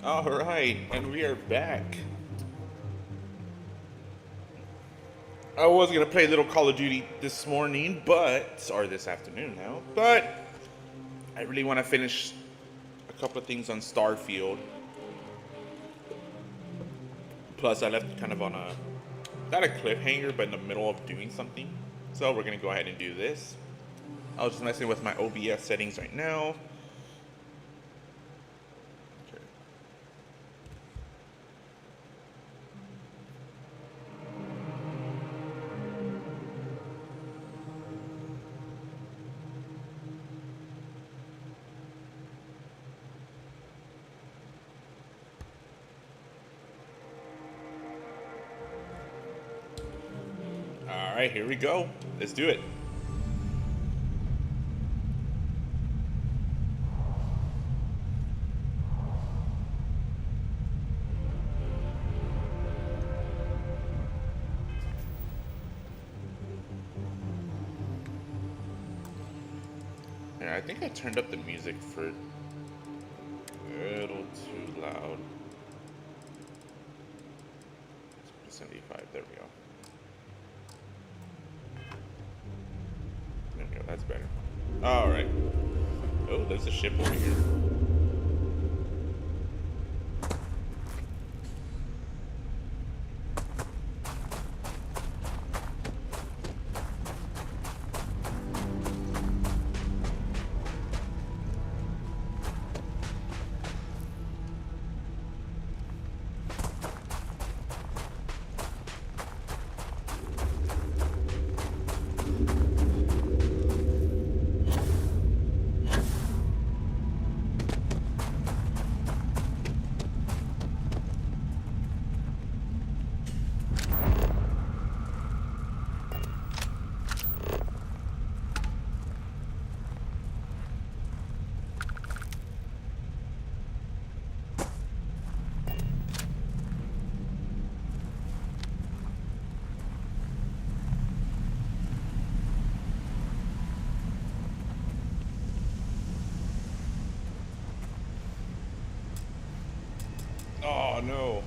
Alright, and we are back. I was gonna play a little Call of Duty this morning, or this afternoon now, but I really want to finish a couple of things on Starfield. Plus, I left kind of on not a cliffhanger, but in the middle of doing something. So we're gonna go ahead and do this. I was just messing with my OBS settings right now. Okay. All right, here we go. Let's do it. Yeah, I think I turned up the music for a little too loud. 75, there we go. There we go, that's better. Alright. Oh, there's a ship over here. Oh no.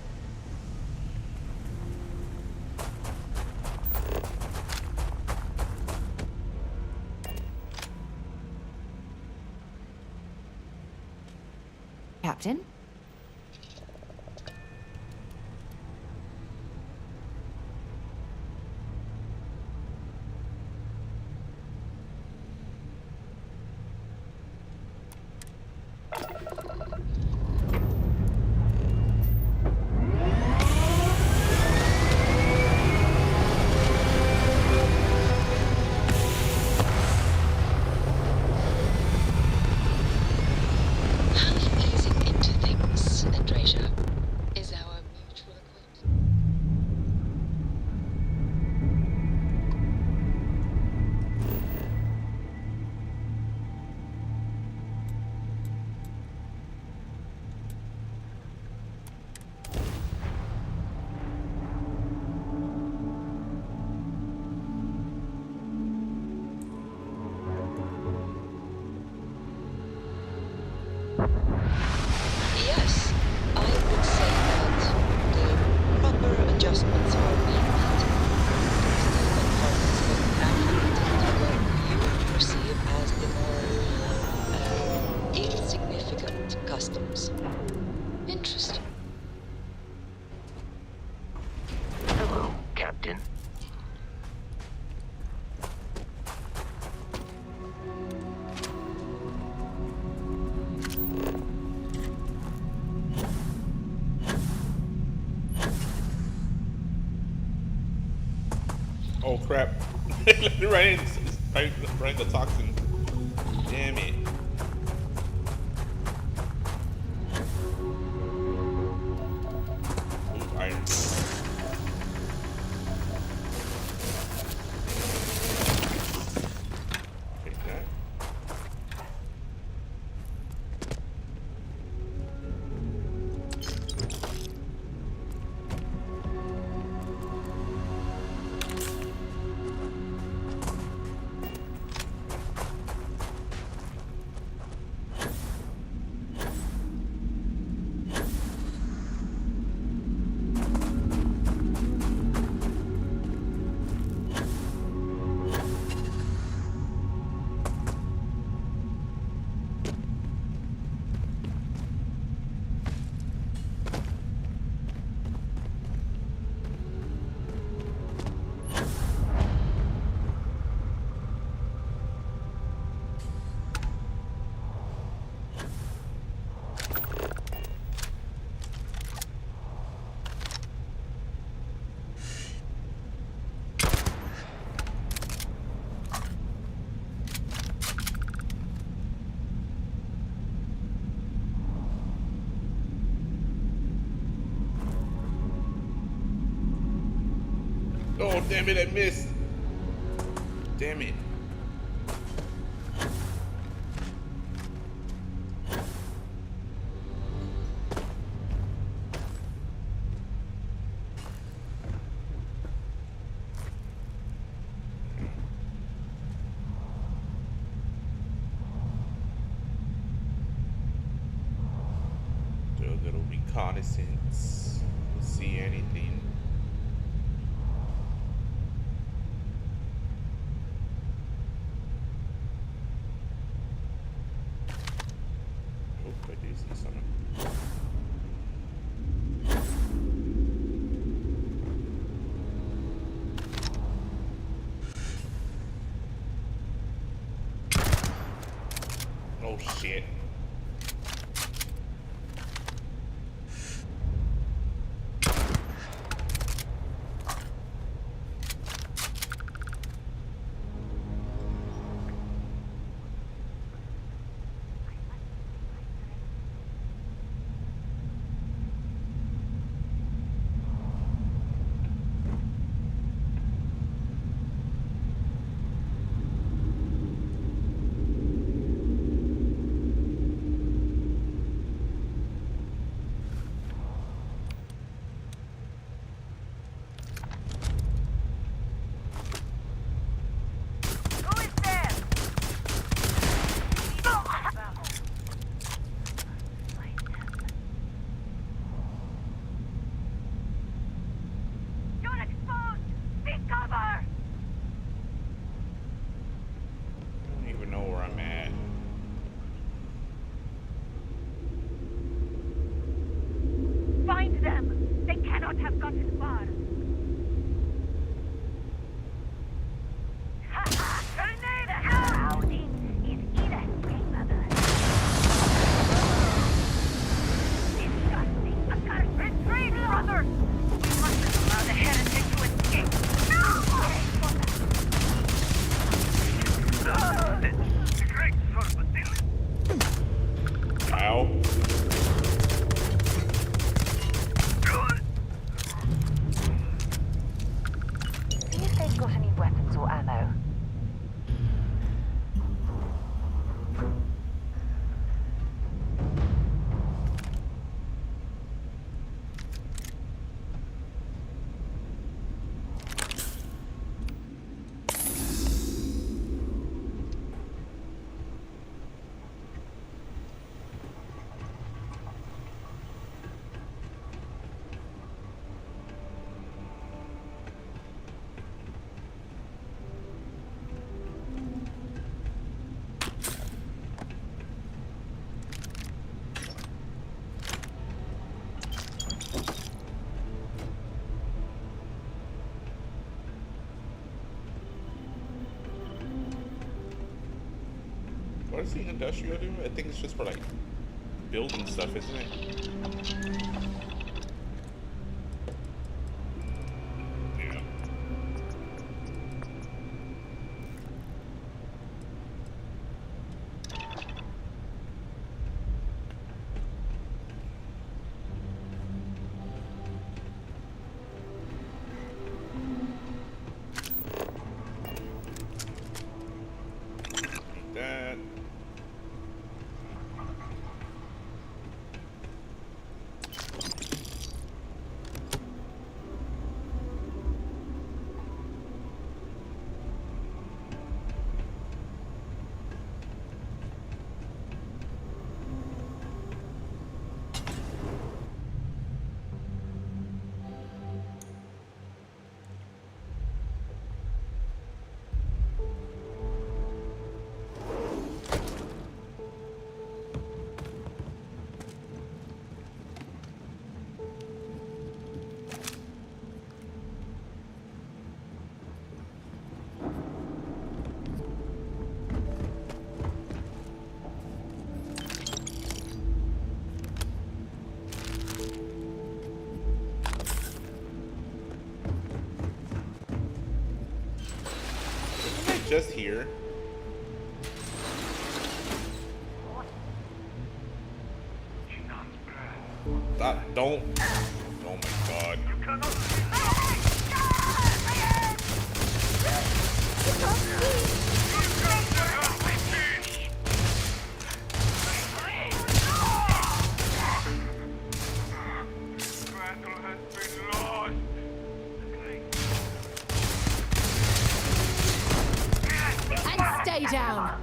Captain? Easing into things, Andrasia, is our mutual acquaintance. Yes, I would say that the proper adjustments are being made. Still, components of accurate what you would perceive as the more insignificant customs. Interesting. Hello, Captain. Oh crap. right in the toxin. Damn it. Ooh, iron. Take that. Damn it, I missed. Damn it. Do a little reconnaissance. See anything. Oh, I do see something. Oh shit. I don't even know where I'm at. Find them! They cannot have gotten far. Grenade out! Howling is inescapable. Disgusting! A curse! Retreat, brother! We mustn't allow the heretic to escape. No! Great sort of a deal. Ow. See if they've got any weapons or ammo. What is the industrial do? I think it's just for like building stuff, isn't it? Yeah. Like that. Just here. Stop, don't. Oh my god. Stay down.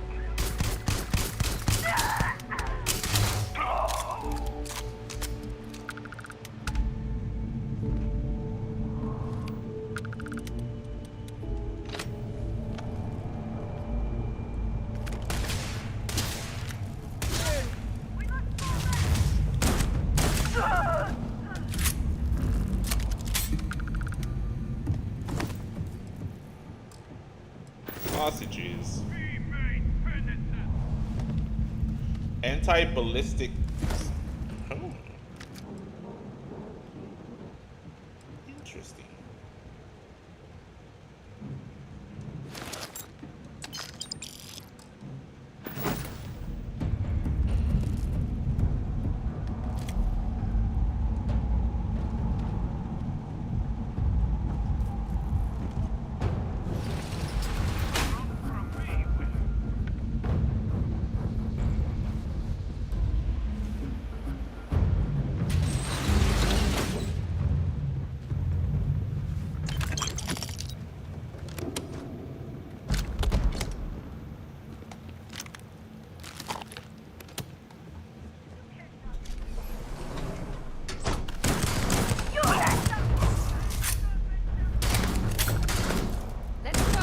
Sausages. Anti-ballistic. Oh. Interesting. Let's go.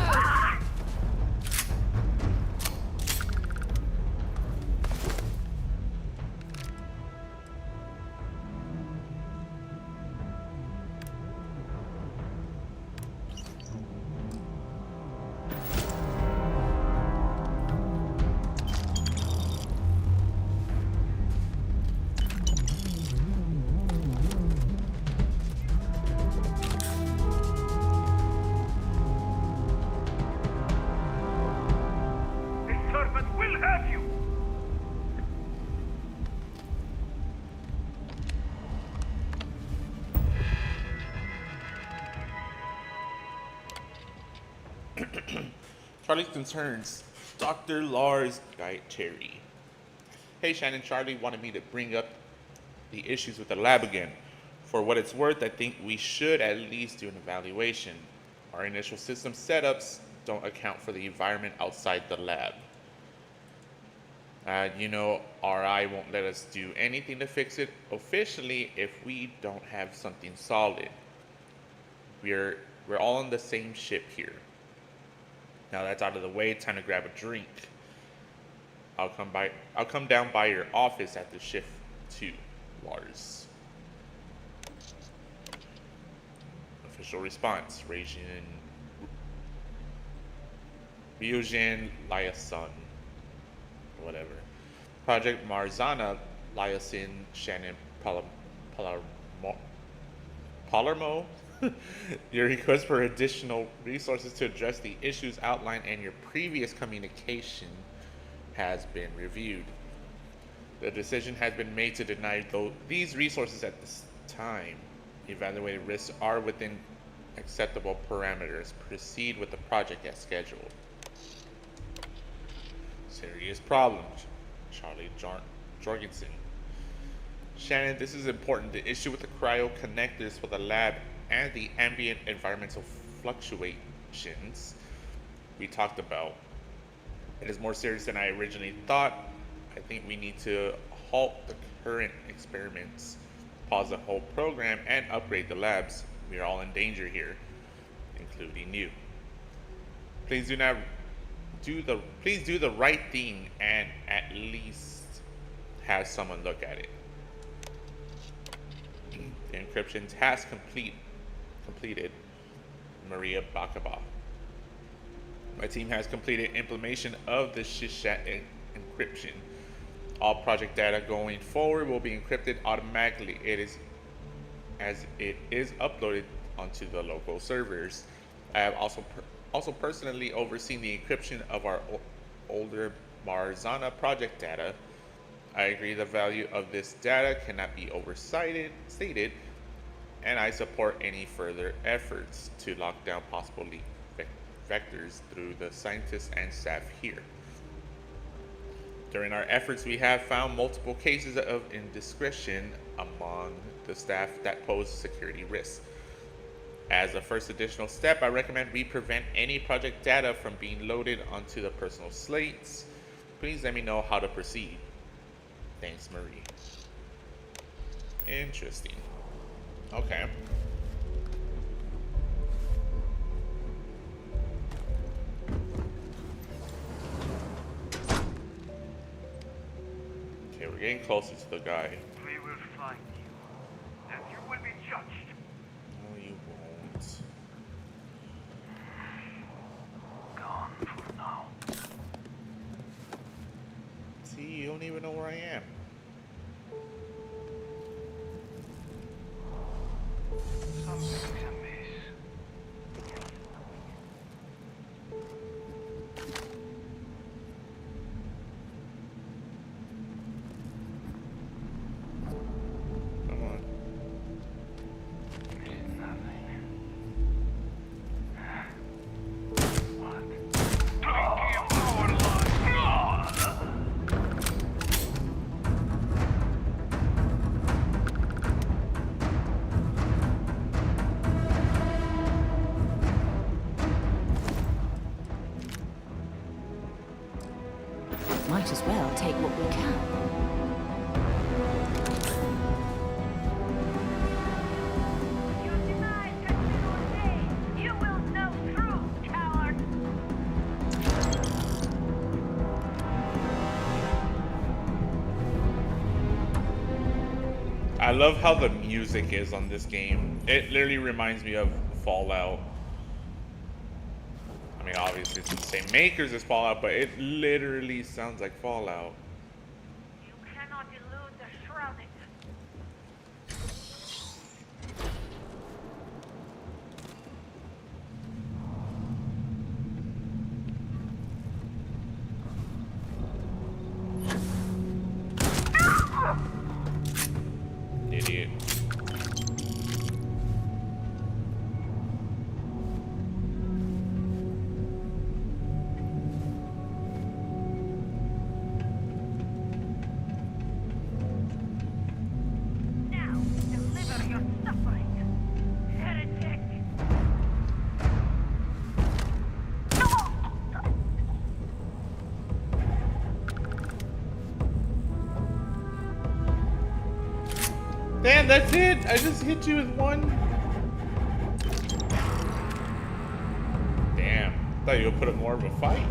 This serpent will have you! Charlie's concerns. Dr. Lars Cherry. Hey Shannon, Charlie wanted me to bring up the issues with the lab again. For what it's worth, I think we should at least do an evaluation. Our initial system setups don't account for the environment outside the lab. RI won't let us do anything to fix it officially if we don't have something solid. We're all on the same ship here. Now that's out of the way, time to grab a drink. I'll come down by your office after shift 2, Lars. Official response, Ryujin Liason. Whatever. Project Marzana Liason Shannon Palermo. Your request for additional resources to address the issues outlined in your previous communication has been reviewed. The decision has been made to deny these resources at this time. Evaluated risks are within acceptable parameters. Proceed with the project as scheduled. Serious problems. Charlie Jorgensen. Shannon, this is important. The issue with the cryo connectors for the lab and the ambient environmental fluctuations we talked about. It is more serious than I originally thought. I think we need to halt the current experiments, pause the whole program, and upgrade the labs. We are all in danger here, including you. Please do the right thing and at least have someone look at it. The encryption task completed. Maria Bakaba. My team has completed implementation of the Shishat encryption. All project data going forward will be encrypted automatically. It is uploaded onto the local servers. I have also personally overseen the encryption of our older Marzana project data. I agree the value of this data cannot be stated, and I support any further efforts to lock down possible leak vectors through the scientists and staff here. During our efforts, we have found multiple cases of indiscretion among the staff that pose security risks. As a first additional step, I recommend we prevent any project data from being loaded onto the personal slates. Please let me know how to proceed. Thanks, Marie. Interesting. Okay. Okay, we're getting closer to the guy. We will find you, and you will be judged. No, you won't. Gone for now. See, you don't even know where I am. Something's amiss. Come on. There's nothing. What? Drinking power line. Might as well take what we can. You denied continual gain. You will know truth, coward. I love how the music is on this game. It literally reminds me of Fallout. I mean, obviously it's the same makers as Fallout, but it literally sounds like Fallout. You cannot elude the shrouded. Idiot. Now, deliver your suffering. Heretic. Damn, that's it! I just hit you with one. Damn. Thought you would put up more of a fight.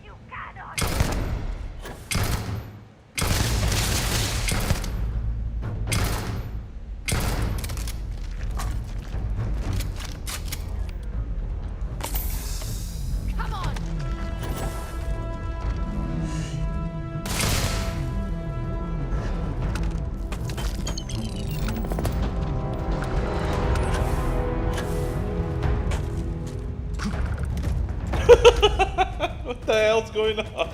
You cannot. Come on. What the hell's going on?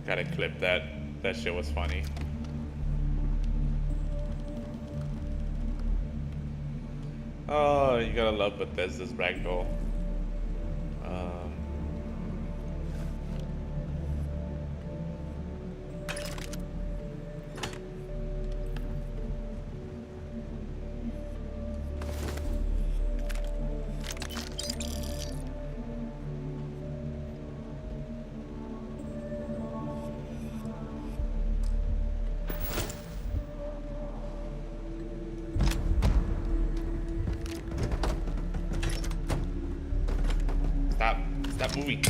Gotta clip that. That shit was funny. Oh, you gotta love Bethesda's ragdoll. Um, movie.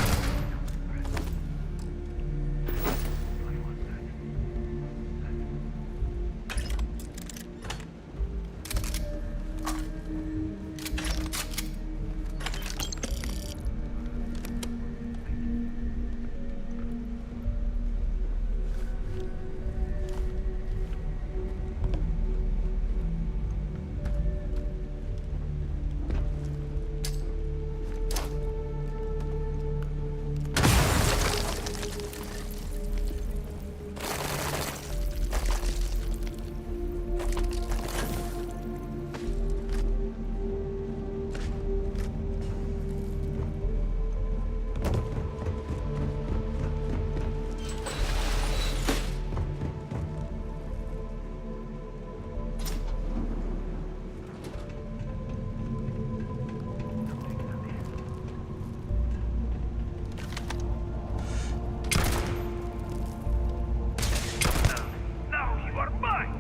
Now you are mine!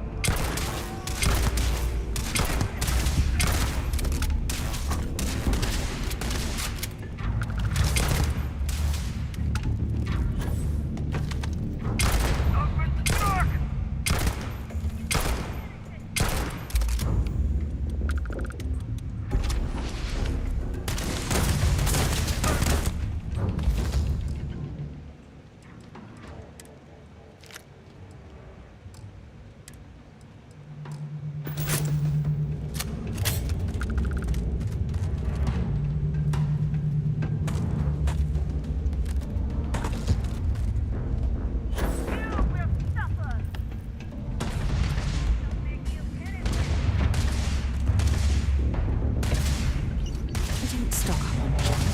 Open the door! You will suffer! Make you penitent! I don't stock up on junk.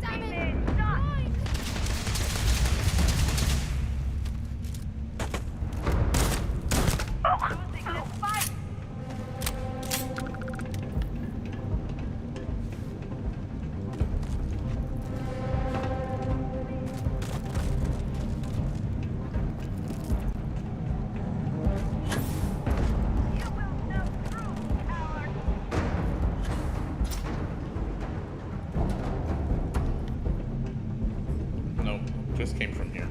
Damn it! Amen. Stop! Mine! Losing this fight! You will know true power! Nope, just came from here.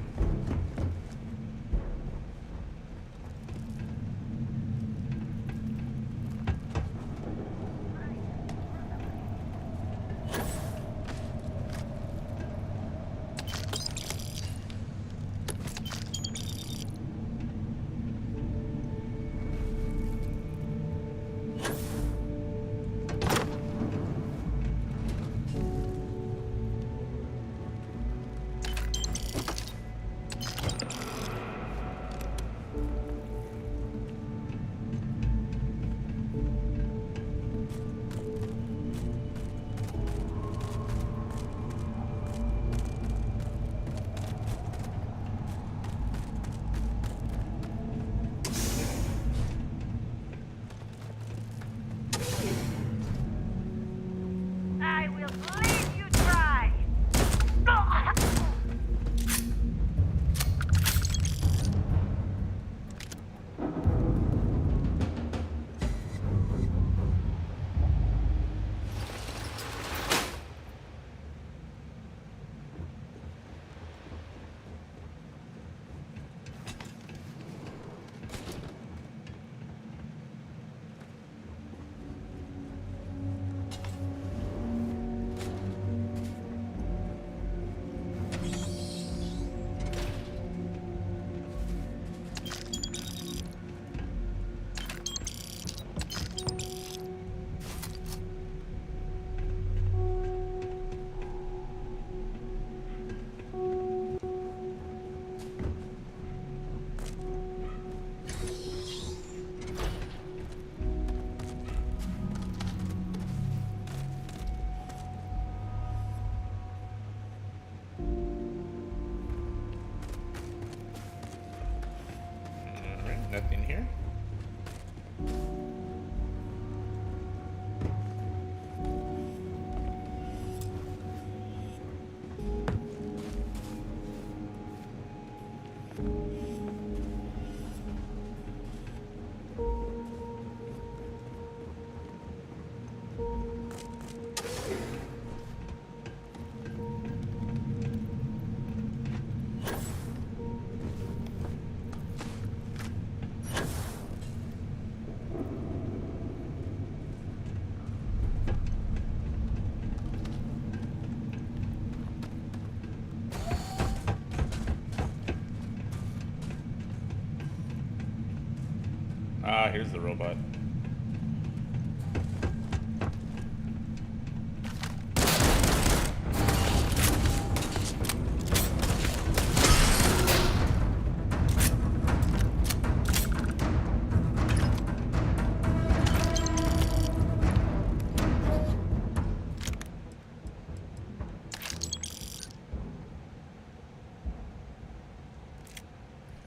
Ah, here's the robot.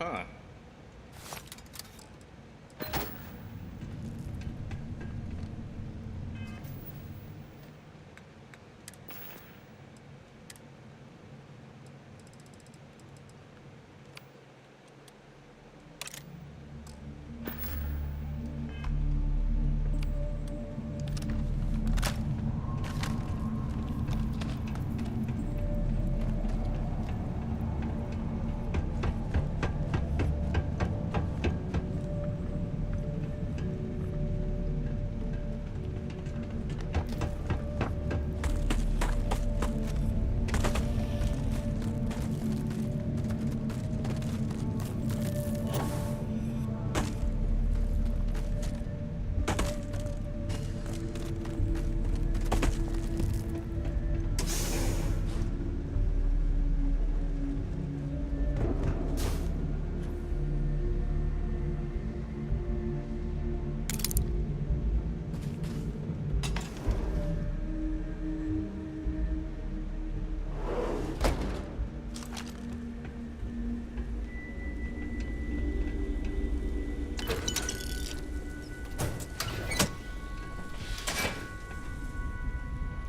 Huh.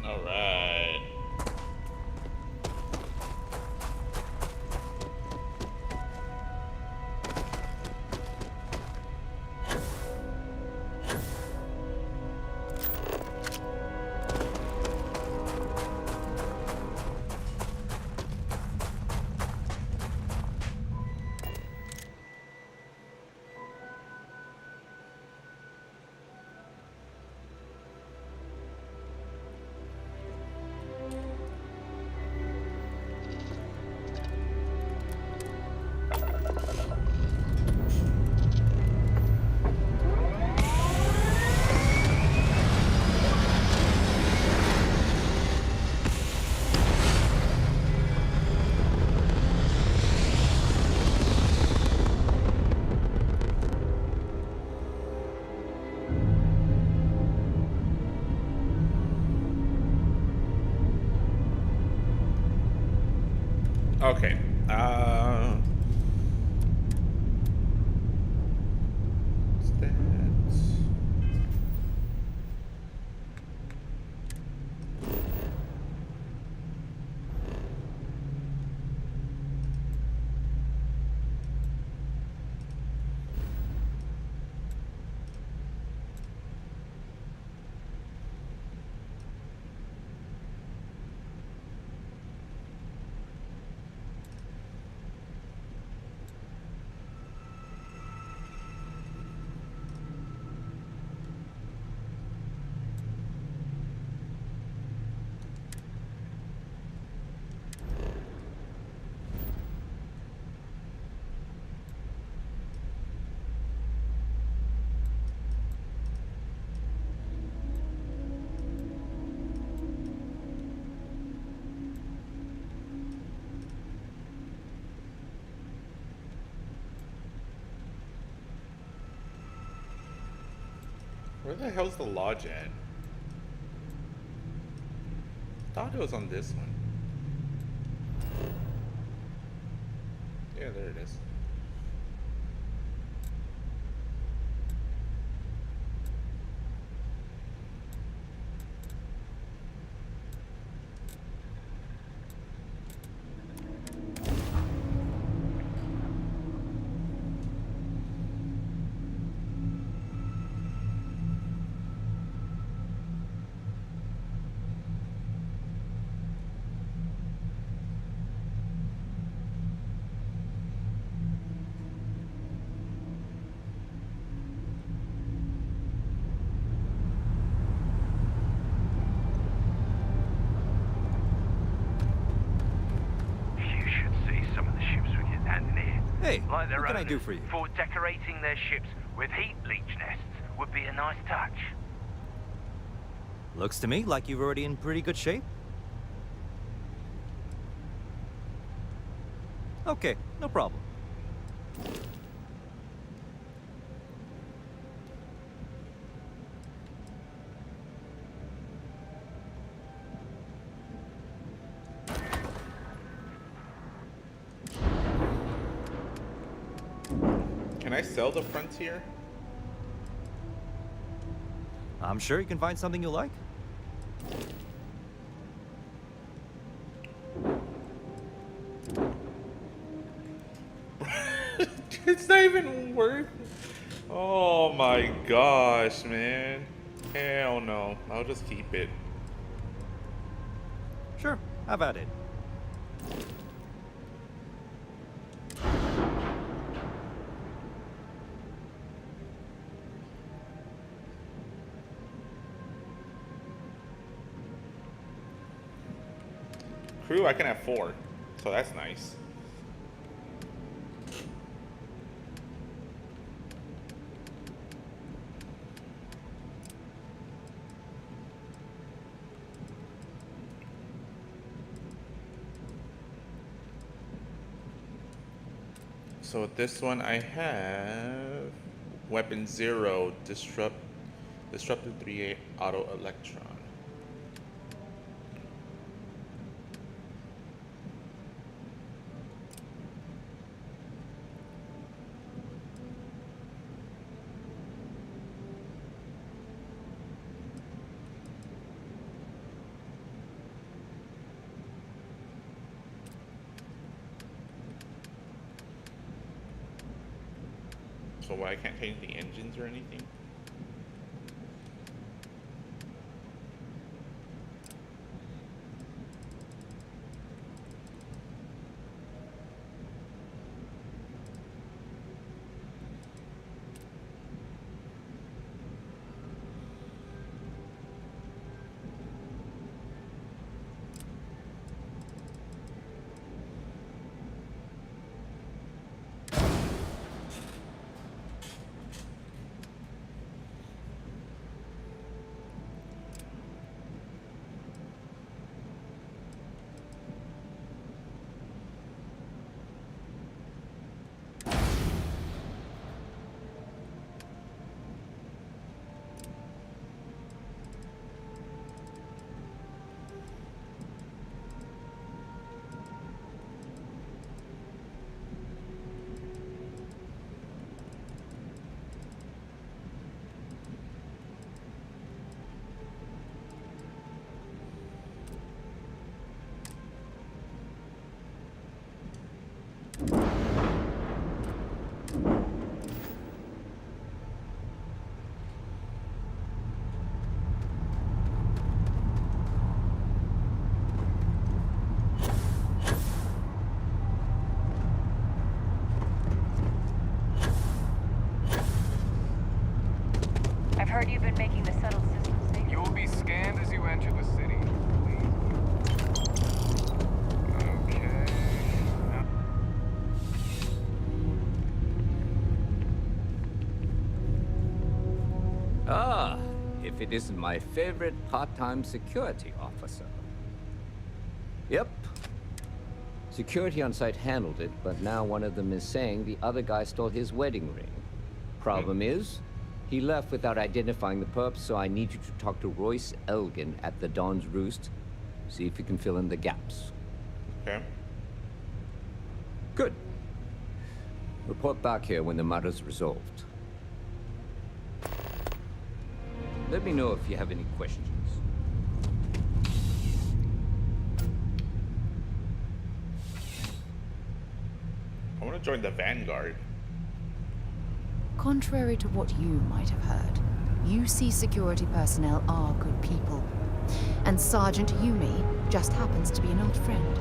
All right. Okay. What's that? Where the hell's the lodge at? Thought it was on this one. Yeah, there it is. You should see some of the ships we get landing here. Hey, Like their what can I owners, do for you? For decorating their ships with heat leech nests would be a nice touch. Looks to me like you're already in pretty good shape. Okay, no problem. Can I sell the Frontier? I'm sure you can find something you like. It's not even worth. Oh my gosh, man. Hell no. I'll just keep it. Sure, have at it. Crew, I can have 4. So that's nice. So with this one I have Weapon 0, Disruptor 3A Auto Electron. So why I can't change the engines or anything? I've heard you've been making the shuttle system safe. You will be scanned as you enter the city. Okay. Ah, if it isn't my favorite part-time security officer. Yep. Security on site handled it, but now one of them is saying the other guy stole his wedding ring. Problem is, he left without identifying the perp, so I need you to talk to Royce Elgin at the Dawn's Roost. See if you can fill in the gaps. Okay. Good. Report back here when the matter's resolved. Let me know if you have any questions. I want to join the Vanguard. Contrary to what you might have heard, UC security personnel are good people. And Sergeant Yumi just happens to be an old friend.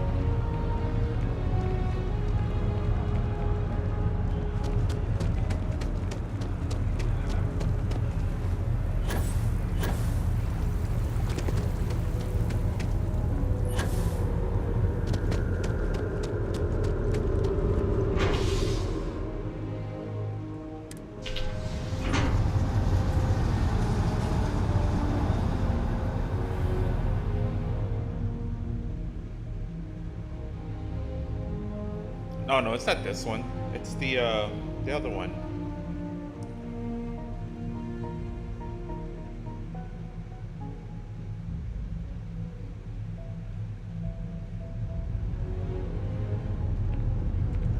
Oh no, it's not this one. It's the other one.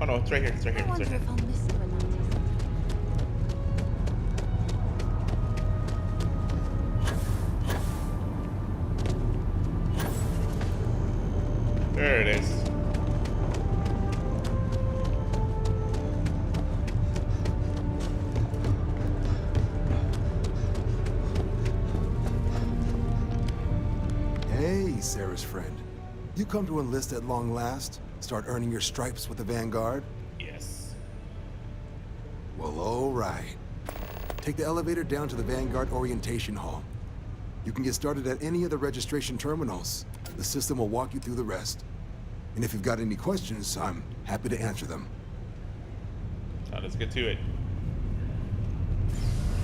Oh no, it's right here. It's right here. I It's wonder right here. if I'll miss you when There it is. Hey, Sarah's friend. You come to enlist at long last? Start earning your stripes with the Vanguard? Yes. Well, all right. Take the elevator down to the Vanguard Orientation Hall. You can get started at any of the registration terminals. The system will walk you through the rest. And if you've got any questions, I'm happy to answer them. So let's get to it.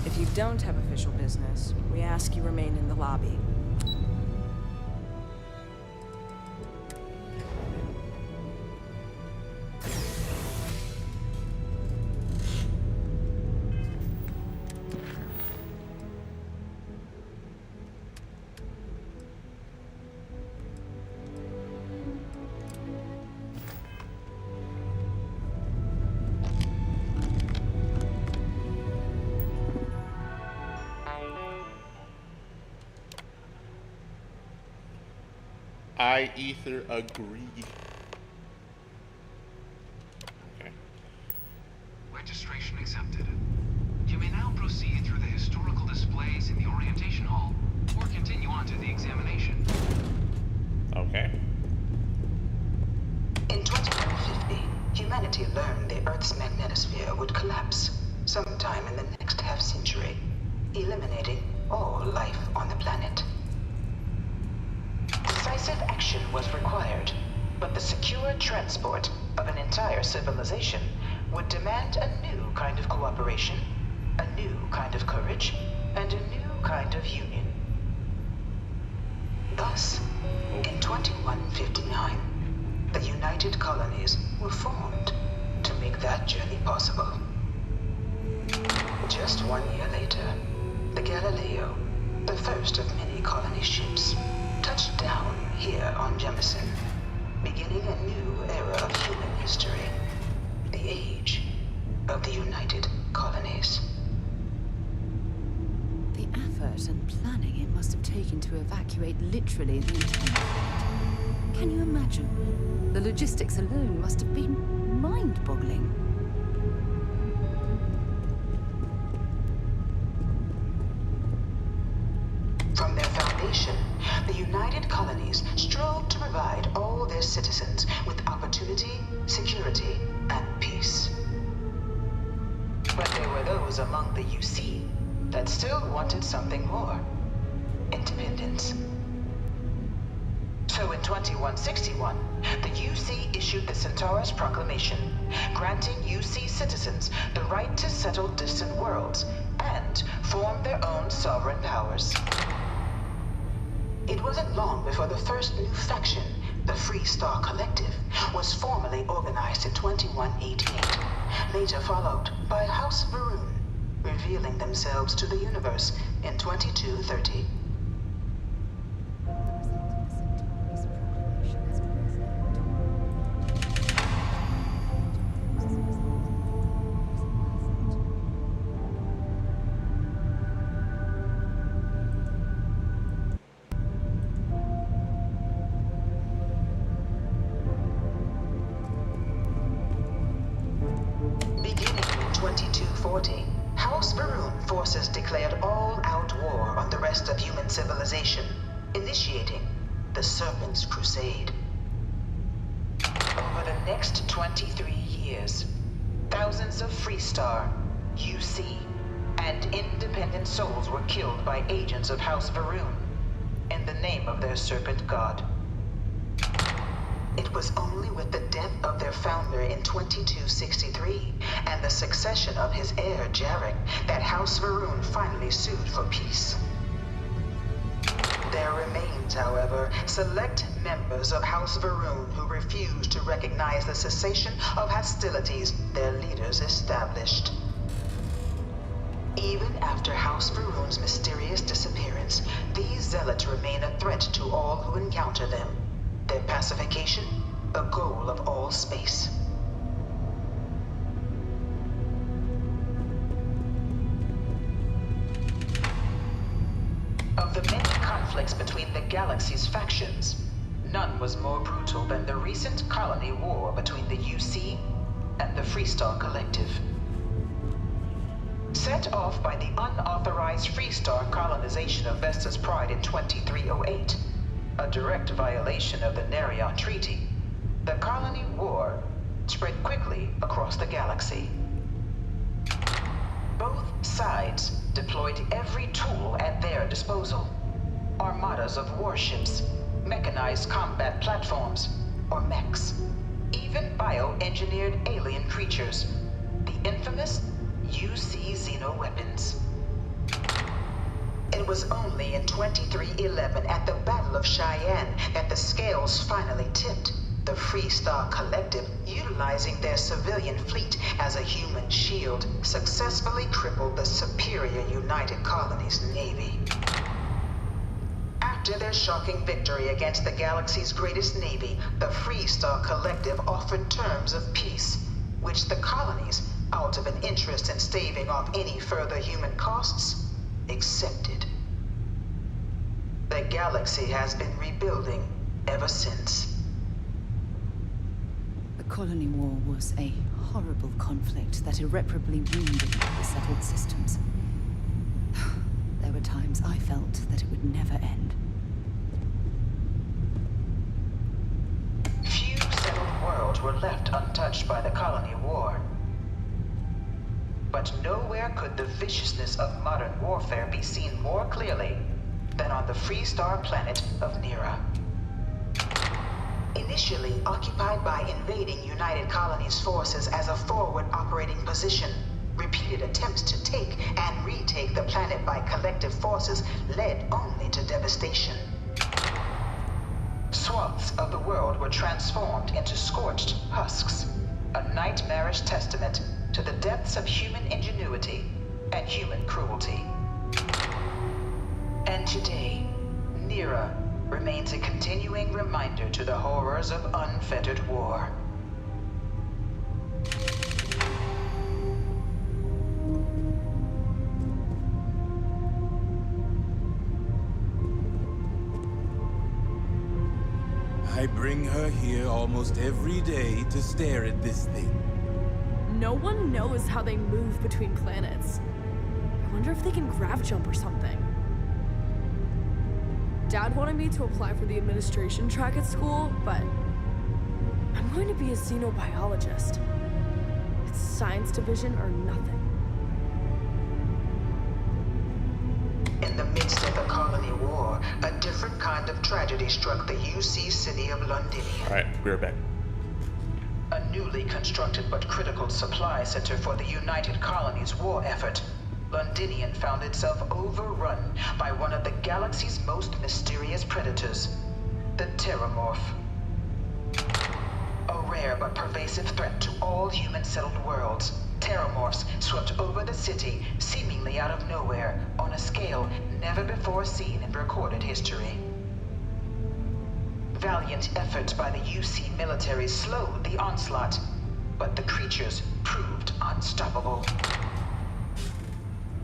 If you don't have official business, we ask you remain in the lobby. I either agree. Okay. Registration accepted. You may now proceed through the historical displays in the orientation hall, or continue on to the examination. Okay. In 2150, humanity learned the Earth's magnetosphere would collapse sometime in the next half-century, eliminating all life on the planet. Decisive action was required, but the secure transport of an entire civilization would demand a new kind of cooperation, a new kind of courage, and a new kind of union. Thus, in 2159, the United Colonies were formed to make that journey possible. Just 1 year later, the Galileo, the first of many colony ships, touched down here on Jemison, beginning a new era of human history, the age of the United Colonies. The effort and planning it must have taken to evacuate literally the entire planet. Can you imagine? The logistics alone must have been mind-boggling. From their foundation, the United Colonies strove to provide all their citizens with opportunity, security, and peace. But there were those among the UC that still wanted something more: independence. So in 2161, the UC issued the Centaurus Proclamation, granting UC citizens the right to settle distant worlds and form their own sovereign powers. It wasn't long before the first new faction, the Free Star Collective, was formally organized in 2188, later followed by House Varun, revealing themselves to the universe in 2230. Beginning in 2240, House Varun forces declared all-out war on the rest of human civilization, initiating the Serpent's Crusade. Over the next 23 years, thousands of Freestar, UC, and independent souls were killed by agents of House Varun in the name of their serpent god. It was only with the death of their founder in 2263 and the succession of his heir, Jarek, that House Varun finally sued for peace. There remains, however, select members of House Varun who refuse to recognize the cessation of hostilities their leaders established. Even after House Varun's mysterious disappearance, these zealots remain a threat to all who encounter them. Their pacification, a goal of all space. Of the many conflicts between the galaxy's factions, none was more brutal than the recent colony war between the UC and the Freestar Collective. Set off by the unauthorized Freestar colonization of Vesta's Pride in 2308, a direct violation of the Nerion Treaty, the colony war spread quickly across the galaxy. Both sides deployed every tool at their disposal. Armadas of warships, mechanized combat platforms, or mechs, even bioengineered alien creatures, the infamous UC xenoweapons. It was only in 2311 at the Battle of Cheyenne that the scales finally tipped. The Freestar Collective, utilizing their civilian fleet as a human shield, successfully crippled the superior United Colonies Navy. After their shocking victory against the galaxy's greatest navy, the Freestar Collective offered terms of peace, which the colonies, out of an interest in staving off any further human costs, accepted. The galaxy has been rebuilding ever since. The colony war was a horrible conflict that irreparably wounded the settled systems. There were times I felt that it would never end. Few settled worlds were left untouched by the colony war. But nowhere could the viciousness of modern warfare be seen more clearly than on the Freestar planet of Nera. Initially occupied by invading United Colonies forces as a forward operating position, repeated attempts to take and retake the planet by collective forces led only to devastation. Swaths of the world were transformed into scorched husks, a nightmarish testament to the depths of human ingenuity and human cruelty. And today, Nera remains a continuing reminder to the horrors of unfettered war. I bring her here almost every day to stare at this thing. No one knows how they move between planets. I wonder if they can grav jump or something. Dad wanted me to apply for the administration track at school, but I'm going to be a xenobiologist. It's science division or nothing. In the midst of the colony war, a different kind of tragedy struck the UC city of Londinium. Alright, we're back. A newly constructed but critical supply center for the United Colonies war effort, Londinium found itself overrun by one of the galaxy's most mysterious predators, the Terramorph. A rare but pervasive threat to all human-settled worlds, Terramorphs swept over the city, seemingly out of nowhere, on a scale never before seen in recorded history. Valiant efforts by the UC military slowed the onslaught, but the creatures proved unstoppable.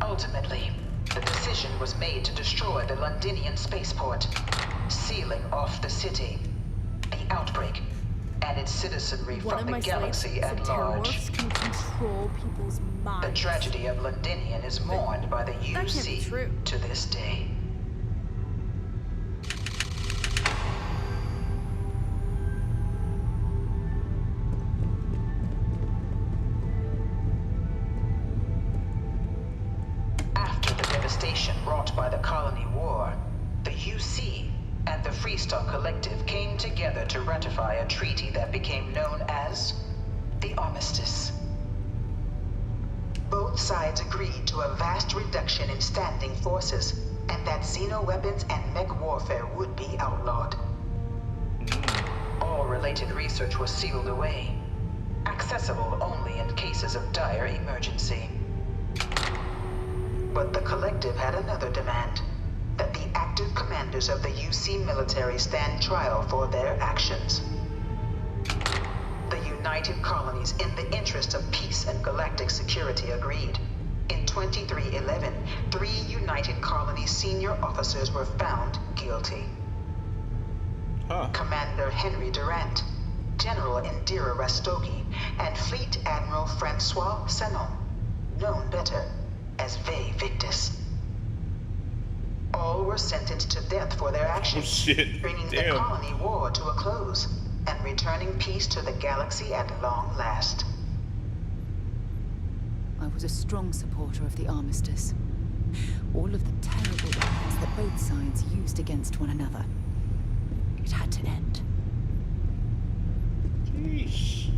Ultimately, the decision was made to destroy the Londinian spaceport, sealing off the city, the outbreak, and its citizenry from the galaxy at large. Can control people's minds. The tragedy of Londinium is mourned by the UC to this day. After the devastation wrought by the colony war, the UC and the Freestar Collective came together to ratify a treaty that became known as the Armistice. Both sides agreed to a vast reduction in standing forces, and that xenoweapons and mech warfare would be outlawed. all related research was sealed away, accessible only in cases of dire emergency. But the Collective had another demand, that the active commanders of the UC military stand trial for their actions. The United Colonies, in the interest of peace and galactic security, agreed. In 2311, 3 United Colonies senior officers were found guilty. Commander Henry Durant, General Indira Rastogi, and Fleet Admiral Francois Sanon, known better as Ve Victus. All were sentenced to death for their actions, bringing the colony war to a close and returning peace to the galaxy at long last. I was a strong supporter of the armistice. All of the terrible weapons that both sides used against one another. It had to end. Sheesh.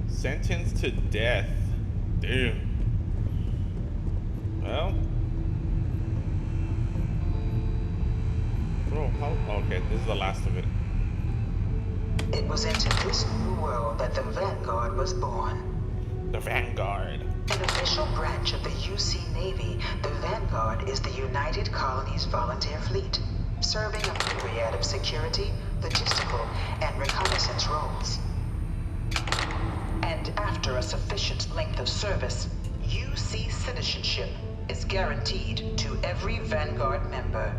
Sentenced to death. Damn. Well. Bro, okay, this is the last of it. It was into this new world that the Vanguard was born. The Vanguard. An official branch of the UC Navy, the Vanguard is the United Colonies Volunteer Fleet, serving a myriad of security, logistical, and reconnaissance roles. And after a sufficient length of service, UC citizenship is guaranteed to every Vanguard member.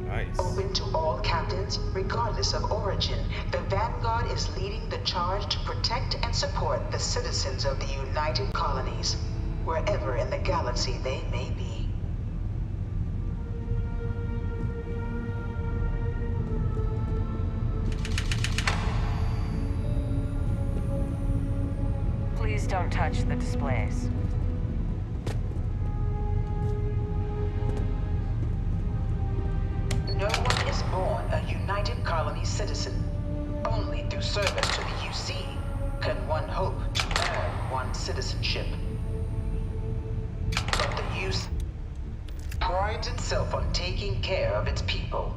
Nice. Open to all captains, regardless of origin, the Vanguard is leading the charge to protect and support the citizens of the United Colonies, wherever in the galaxy they may be. Please don't touch the displays. No one is born a United Colonies citizen. Only through service to the UC can one hope to earn one's citizenship. But the UC prides itself on taking care of its people.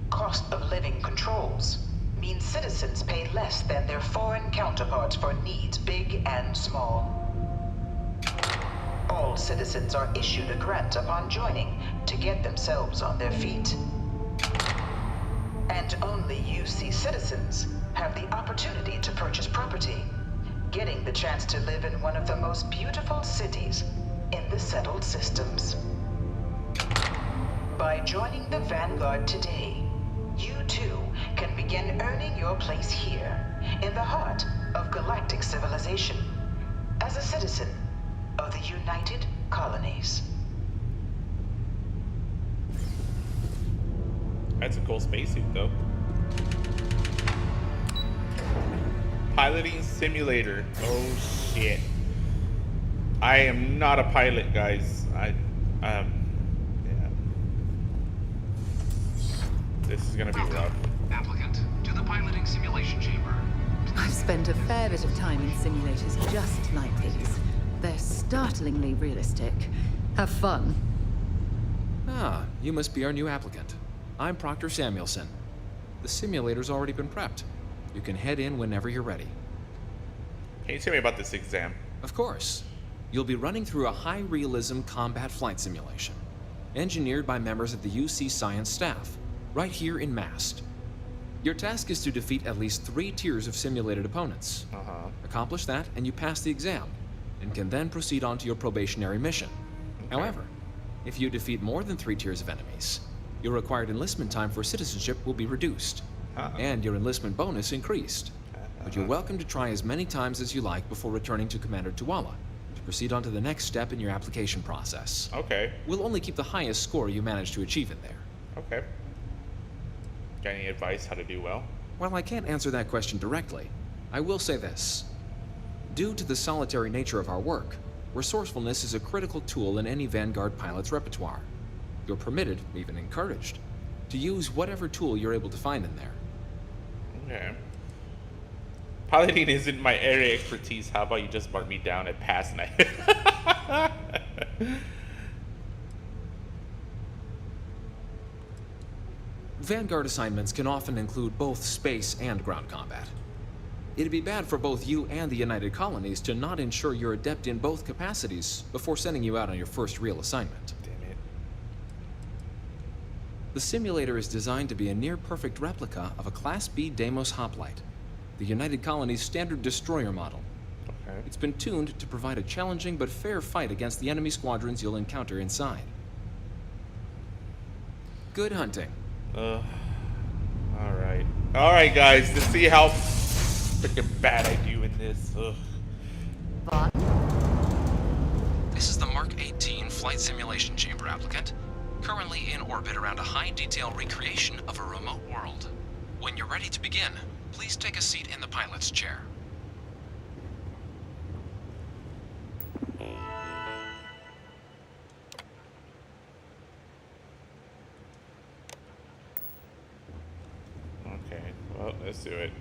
Cost of living controls means citizens pay less than their foreign counterparts for needs big and small. All citizens are issued a grant upon joining to get themselves on their feet. And only UC citizens have the opportunity to purchase property, getting the chance to live in one of the most beautiful cities in the settled systems. By joining the Vanguard today, you too can begin earning your place here, in the heart of galactic civilization, as a citizen of the United Colonies. That's a cool spacesuit, though. Piloting simulator. Oh shit! I am not a pilot, guys. Yeah. This is gonna be rough. Applicant to the piloting simulation chamber. I've spent a fair bit of time in simulators just like these. They're startlingly realistic. Have fun. Ah, you must be our new applicant. I'm Proctor Samuelson. The simulator's already been prepped. You can head in whenever you're ready. Can you tell me about this exam? Of course. You'll be running through a high-realism combat flight simulation, engineered by members of the UC science staff, right here in Mast. Your task is to defeat at least 3 tiers of simulated opponents. Accomplish that, and you pass the exam, and can then proceed on to your probationary mission. However, if you defeat more than 3 tiers of enemies, your required enlistment time for citizenship will be reduced, and your enlistment bonus increased. But you're welcome to try as many times as you like before returning to Commander Tuala to proceed on to the next step in your application process. Okay. We'll only keep the highest score you manage to achieve in there. Okay. Got any advice how to do well? While I can't answer that question directly, I will say this. Due to the solitary nature of our work, resourcefulness is a critical tool in any Vanguard pilot's repertoire. You're permitted, even encouraged, to use whatever tool you're able to find in there. Okay. Piloting isn't my area of expertise. How about you just mark me down at pass and I... Vanguard assignments can often include both space and ground combat. It'd be bad for both you and the United Colonies to not ensure you're adept in both capacities before sending you out on your first real assignment. Damn it. The simulator is designed to be a near-perfect replica of a Class B Deimos hoplite, the United Colony's standard destroyer model. Okay. It's been tuned to provide a challenging but fair fight against the enemy squadrons you'll encounter inside. Good hunting. Alright. Alright, guys, to see how freaking bad I do in this. Ugh. This is the Mark 18 flight simulation chamber, applicant. Currently in orbit around a high-detail recreation of a remote world. When you're ready to begin, please take a seat in the pilot's chair. Okay, well, let's do it.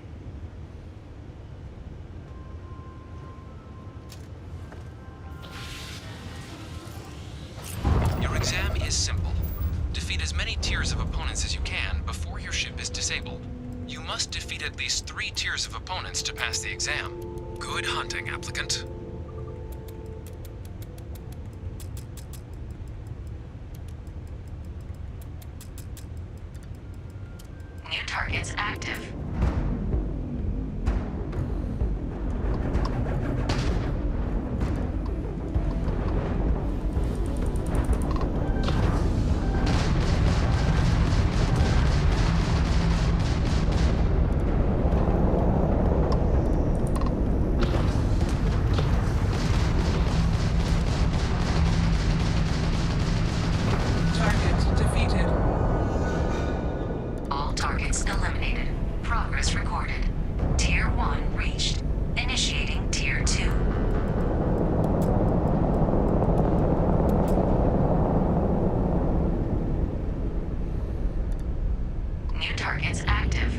Your exam is simple. Defeat as many tiers of opponents as you can before your ship is disabled. You must defeat at least 3 tiers of opponents to pass the exam. Good hunting, applicant. New targets active. Target defeated. All targets eliminated. Progress recorded. Tier 1 reached. Initiating Tier 2. New targets active.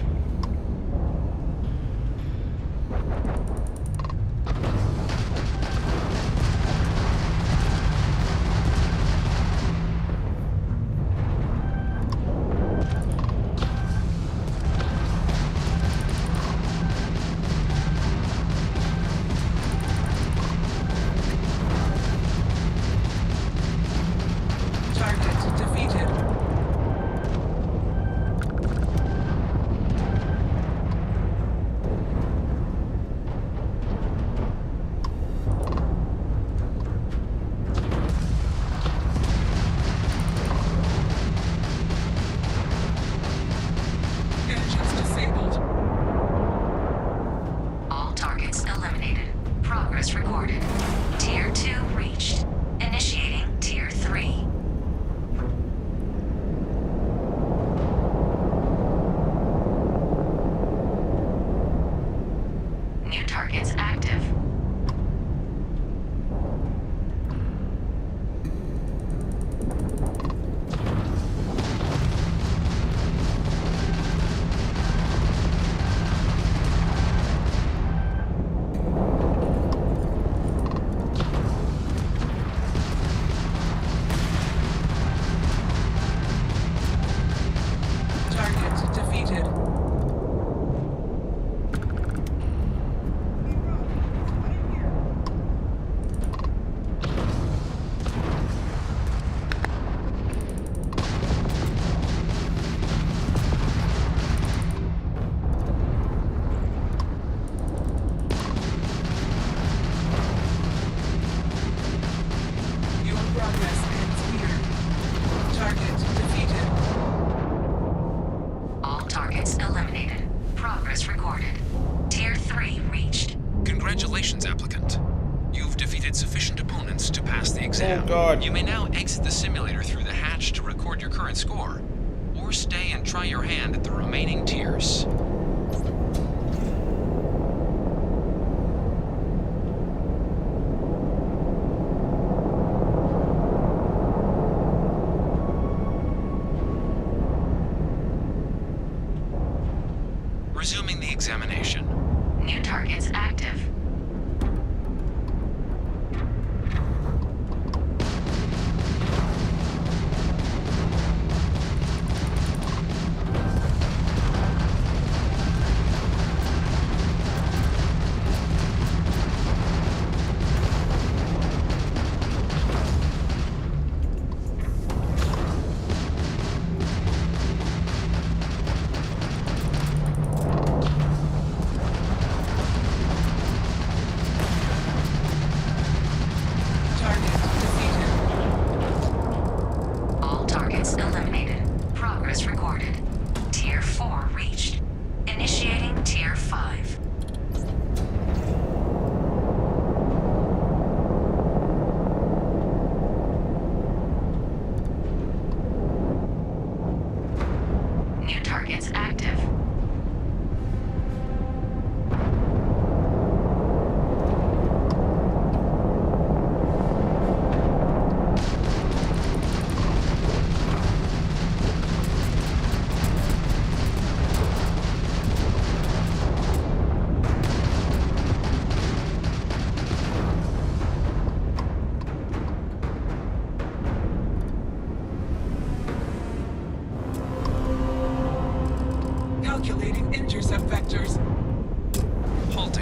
Target defeated. Engines disabled. All targets eliminated. Progress recorded. Tier 2 reached. Initiating Tier 3. New targets active. Target defeated. Your progress ends here. Target defeated. All targets eliminated. Progress recorded. Tier 3 reached. Congratulations, applicant. You've defeated sufficient opponents to pass the exam. Oh, God. You may now exit the simulator through the hatch to record your current score, or stay and try your hand at the remaining tiers. Resuming the examination. New targets active.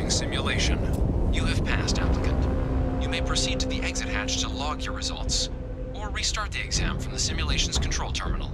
Starting simulation. You have passed, applicant. You may proceed to the exit hatch to log your results, or restart the exam from the simulation's control terminal.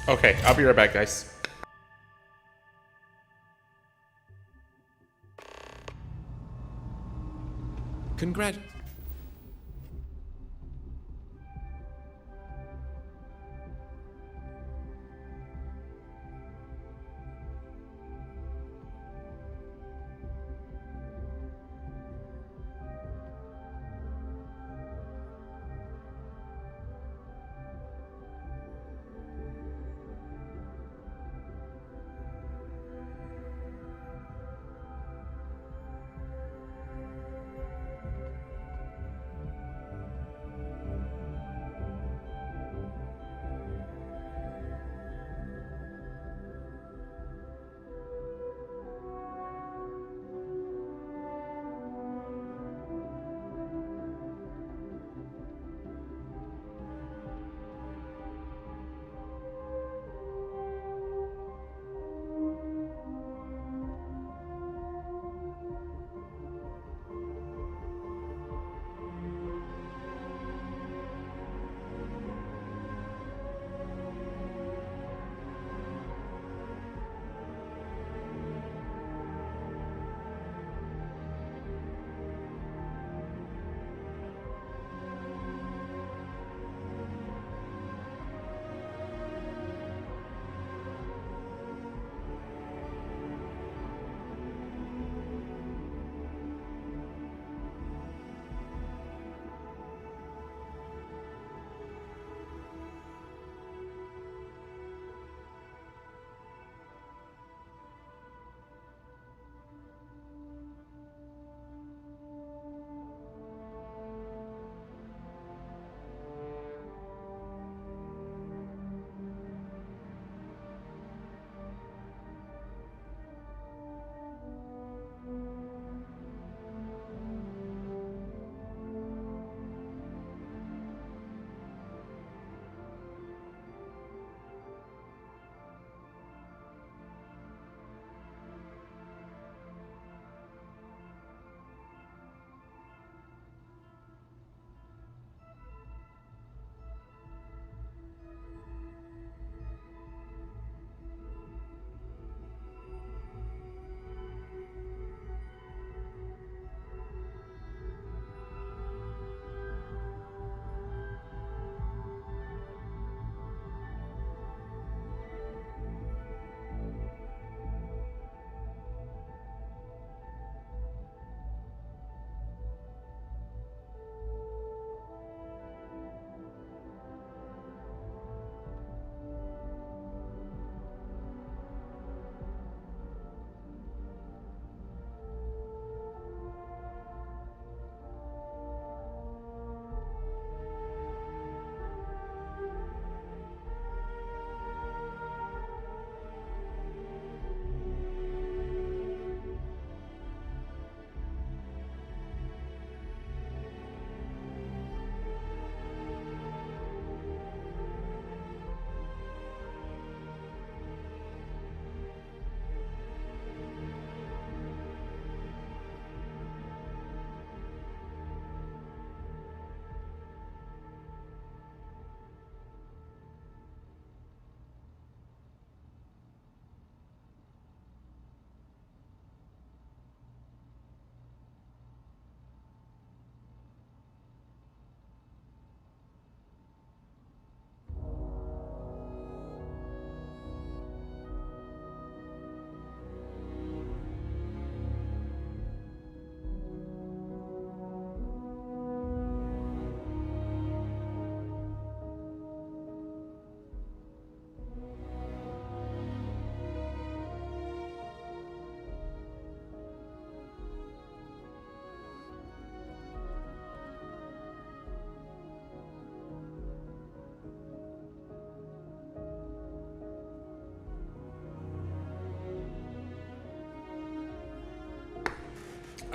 Okay, I'll be right back, guys. Congrat.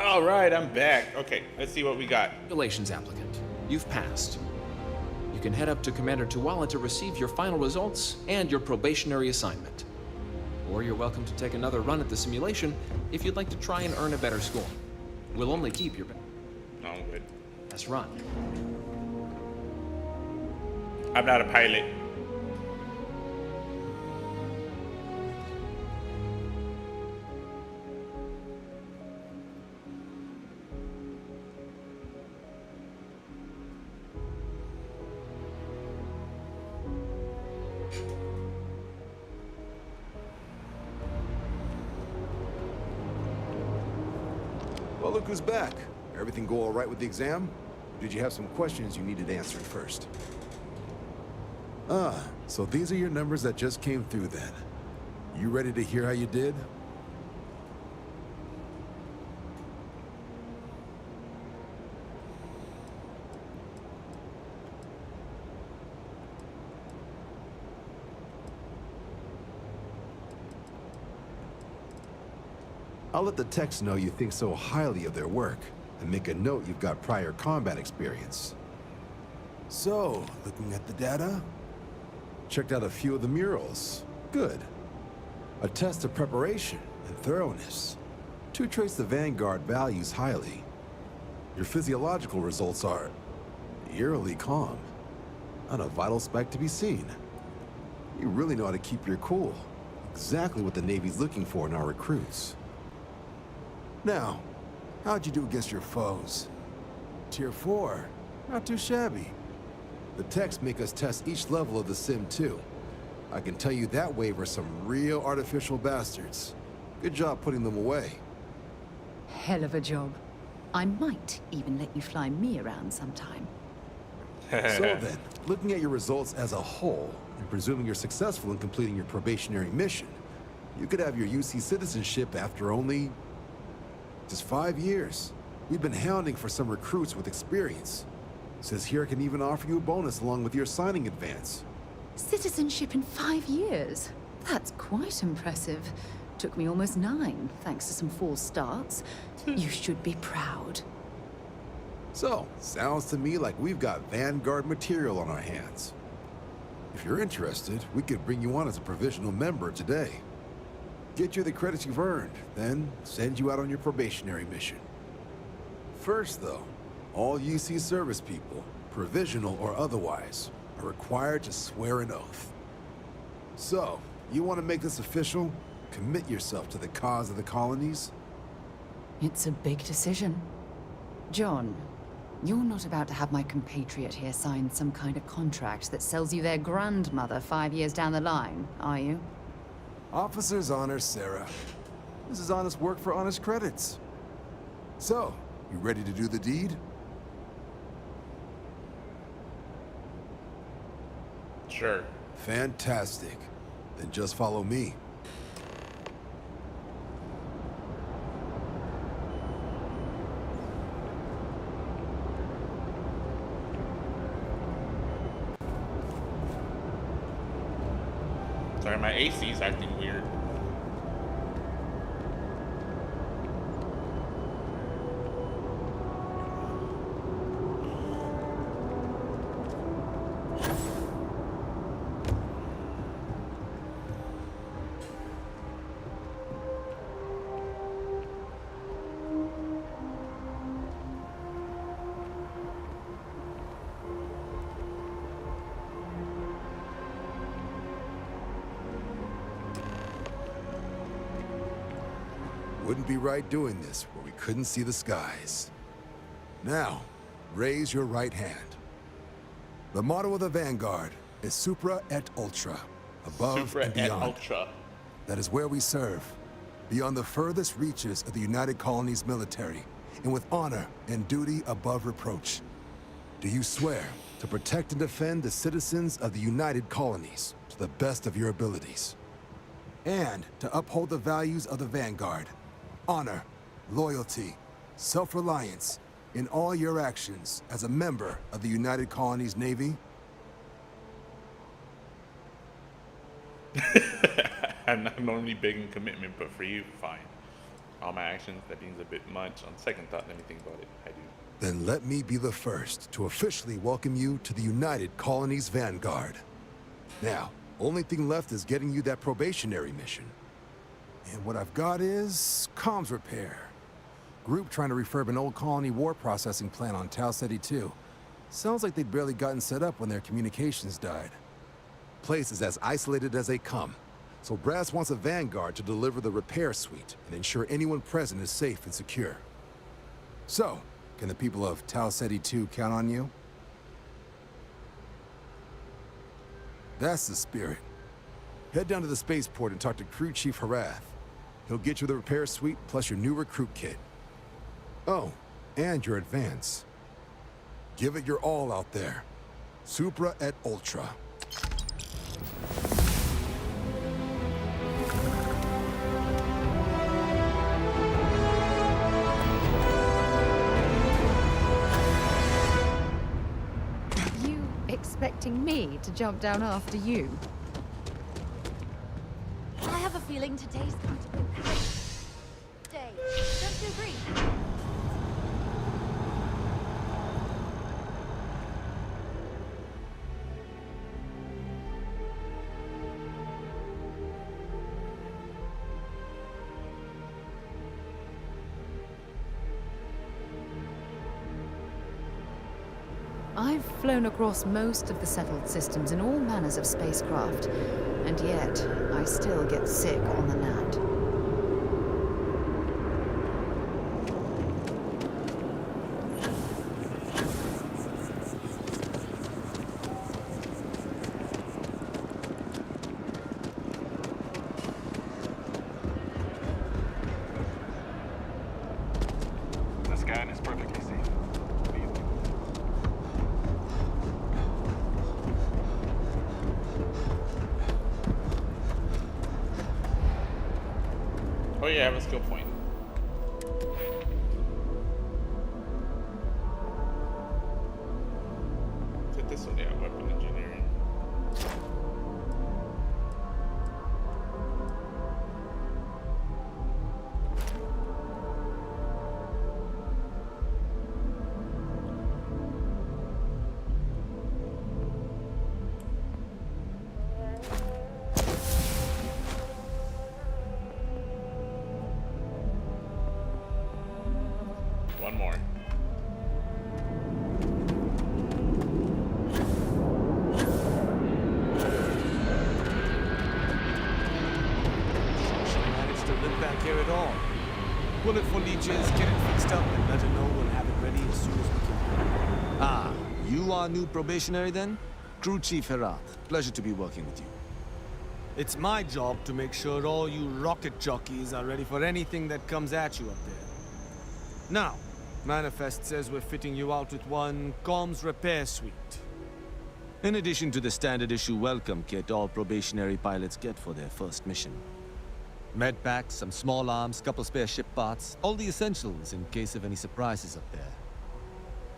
All right, I'm back. Okay, let's see what we got. Congratulations, applicant. You've passed. You can head up to Commander Tuwala to receive your final results and your probationary assignment. Or you're welcome to take another run at the simulation if you'd like to try and earn a better score. We'll only keep your I'm good. best run. I'm not a pilot. Well, look who's back. Everything go all right with the exam? Or did you have some questions you needed answered first? Ah, so these are your numbers that just came through then. You ready to hear how you did? I'll let the techs know you think so highly of their work, and make a note you've got prior combat experience. So, looking at the data? Checked out a few of the murals. Good. A test of preparation and thoroughness. Two traits the Vanguard values highly. Your physiological results are eerily calm. Not a vital speck to be seen. You really know how to keep your cool. Exactly what the Navy's looking for in our recruits. Now, how'd you do against your foes? Tier 4. Not too shabby. The techs make us test each level of the sim too. I can tell you that wave are some real artificial bastards. Good job putting them away. Hell of a job. I might even let you fly me around sometime. So then, looking at your results as a whole, and presuming you're successful in completing your probationary mission, you could have your UC citizenship after only just 5 years. We've been hounding for some recruits with experience. Says here I can even offer you a bonus along with your signing advance. Citizenship in 5 years? That's quite impressive. Took me almost 9, thanks to some false starts. You should be proud. So, sounds to me like we've got Vanguard material on our hands. If you're interested, we could bring you on as a provisional member today. Get you the credits you've earned, then send you out on your probationary mission. First, though, all UC service people, provisional or otherwise, are required to swear an oath. So, you want to make this official? Commit yourself to the cause of the colonies? It's a big decision. John, you're not about to have my compatriot here sign some kind of contract that sells you their grandmother 5 years down the line, are you? Officer's honor, Sarah. This is honest work for honest credits. So, you ready to do the deed? Sure. Fantastic. Then just follow me. Sorry, my AC's acting weird. Wouldn't be right doing this where we couldn't see the skies. Now, raise your right hand. The motto of the Vanguard is Supra et Ultra, above Supra and et beyond. Ultra. That is where we serve, beyond the furthest reaches of the United Colonies military, and with honor and duty above reproach. Do you swear to protect and defend the citizens of the United Colonies to the best of your abilities? And to uphold the values of the Vanguard, honor, loyalty, self-reliance in all your actions as a member of the United Colonies Navy? I'm not normally big in commitment, but for you, fine. all my actions. That means a bit much. On second thought, let me think about it. I do. Then let me be the first to officially welcome you to the United Colonies Vanguard. Now, only thing left is getting you that probationary mission. And what I've got is comms repair. Group trying to refurb an old colony war processing plant on Tau Ceti 2. Sounds like they'd barely gotten set up when their communications died. Place is as isolated as they come, so Brass wants a Vanguard to deliver the repair suite and ensure anyone present is safe and secure. So, can the people of Tau Ceti 2 count on you? That's the spirit. Head down to the spaceport and talk to Crew Chief Harath. He'll get you the repair suite plus your new recruit kit. Oh, and your advance. Give it your all out there. Supra et Ultra. You expecting me to jump down after you? I have a feeling today's going to be a packed day. Don't you agree? I've flown across most of the settled systems in all manners of spacecraft, and yet I still get sick on the gnat. The scan is perfectly safe. Oh yeah, I have a skill point. Is it this one? Yeah, weapon engineering. One more. She managed to live back here at all. Bullet for leeches, get it fixed up, and let her know we'll have it ready as soon as we can. Ah, you are new probationary then? Crew Chief Herath. Pleasure to be working with you. It's my job to make sure all you rocket jockeys are ready for anything that comes at you up there. Now, Manifest says we're fitting you out with one comms repair suite. In addition to the standard issue welcome kit all probationary pilots get for their first mission. Med packs, some small arms, couple spare ship parts, all the essentials in case of any surprises up there.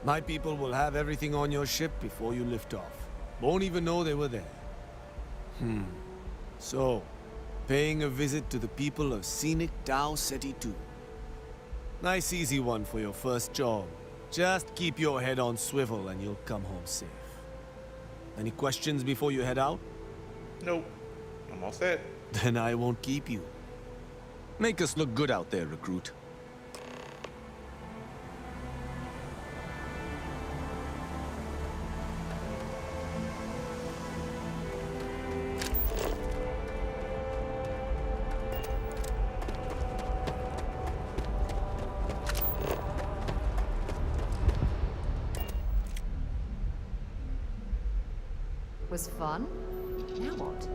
My people will have everything on your ship before you lift off. Won't even know they were there. So, paying a visit to the people of scenic Tau Ceti 2. Nice easy one for your first job. Just keep your head on swivel and you'll come home safe. Any questions before you head out? Nope. I'm all set. Then I won't keep you. Make us look good out there, recruit. Was fun? Now what?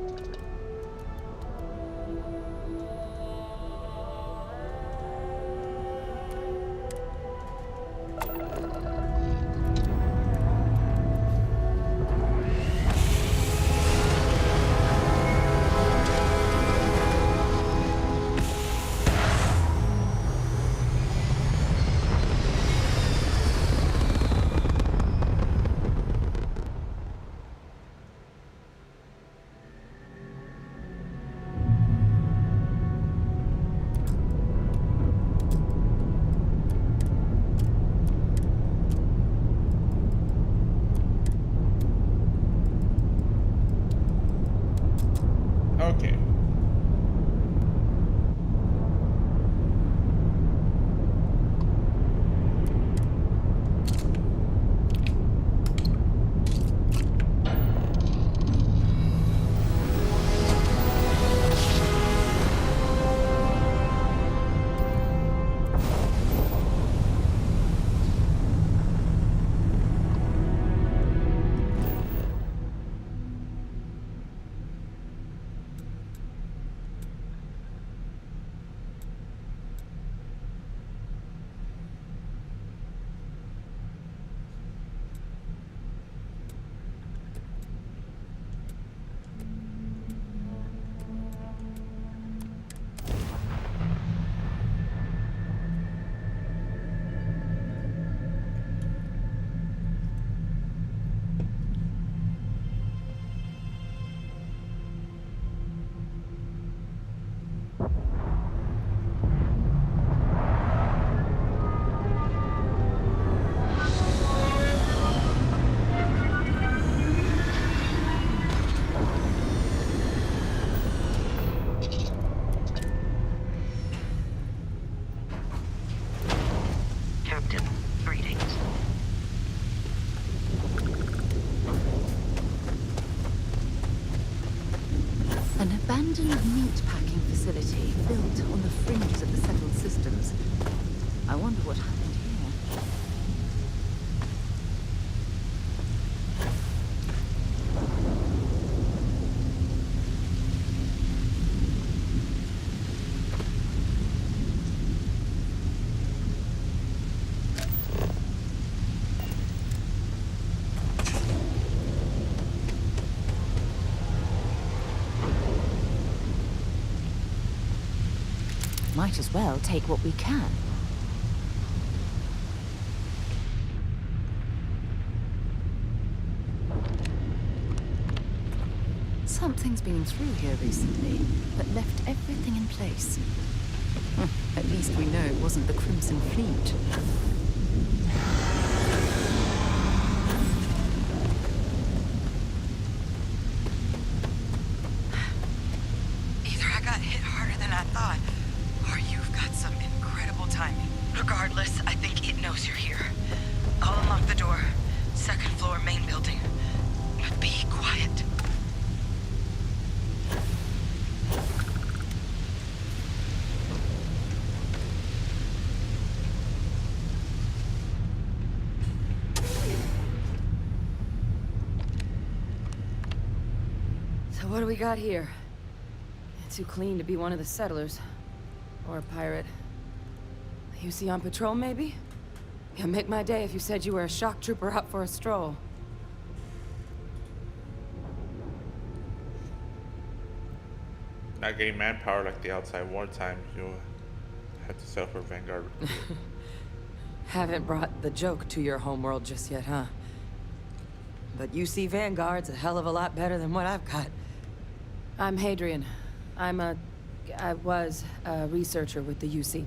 facility built on the fringes of the settled systems. I wonder what happened here. Might as well take what we can. Something's been through here recently, but left everything in place. At least we know it wasn't the Crimson Fleet. Either I got hit harder than I thought, or you've got some incredible timing. Regardless, I think it knows you're here. I'll unlock the door. Second floor, main building. But be quiet. So what do we got here? Too clean to be one of the settlers. Or a pirate. You see on patrol, maybe? Yeah, make my day if you said you were a shock trooper out for a stroll. Not getting manpower like the outside wartime, you'll have to settle for Vanguard. Haven't brought the joke to your homeworld just yet, huh? But you see Vanguard's a hell of a lot better than what I've got. I'm Hadrian. I was a researcher with the UC.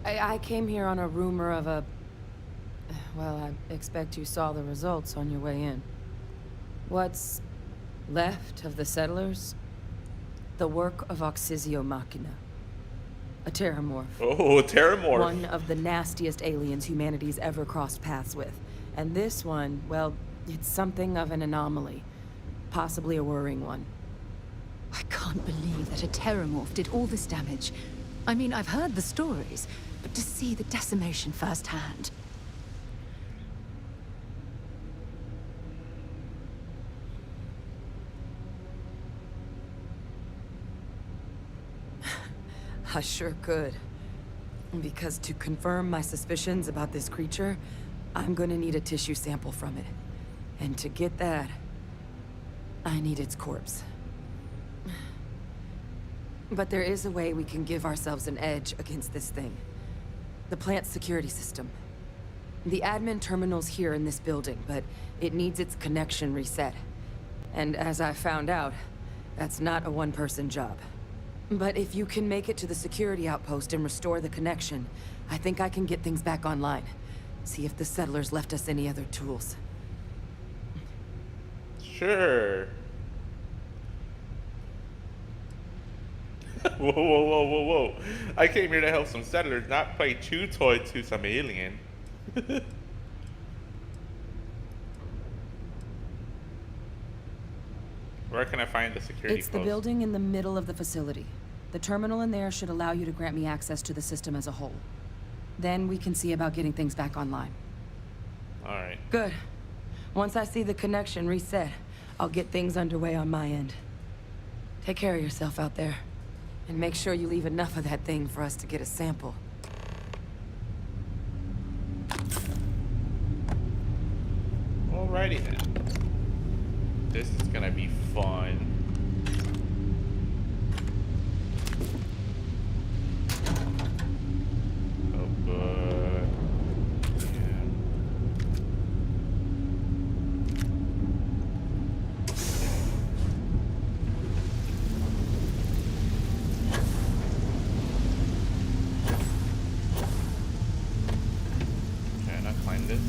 I came here on a rumor of a... Well, I expect you saw the results on your way in. What's left of the settlers? The work of Oxysio Machina. A terramorph. Oh, a terramorph. One of the nastiest aliens humanity's ever crossed paths with. And this one, well, it's something of an anomaly. Possibly a worrying one. I can't believe that a terramorph did all this damage. I mean, I've heard the stories, but to see the decimation firsthand. I sure could. Because to confirm my suspicions about this creature, I'm gonna need a tissue sample from it. And to get that, I need its corpse. But there is a way we can give ourselves an edge against this thing. The plant's security system. The admin terminal's here in this building, but it needs its connection reset. And as I found out, that's not a one-person job. But if you can make it to the security outpost and restore the connection, I think I can get things back online. See if the settlers left us any other tools. Sure. Whoa, whoa, whoa, whoa, whoa. I came here to help some settlers, not play chew toy to some alien. Where can I find the security It's post? the building in the middle of the facility. The terminal in there should allow you to grant me access to the system as a whole. Then we can see about getting things back online. Alright. Good. Once I see the connection reset, I'll get things underway on my end. Take care of yourself out there. And make sure you leave enough of that thing for us to get a sample. Alrighty then. This is gonna be fun. Oh good. Yeah. Can I not climb this?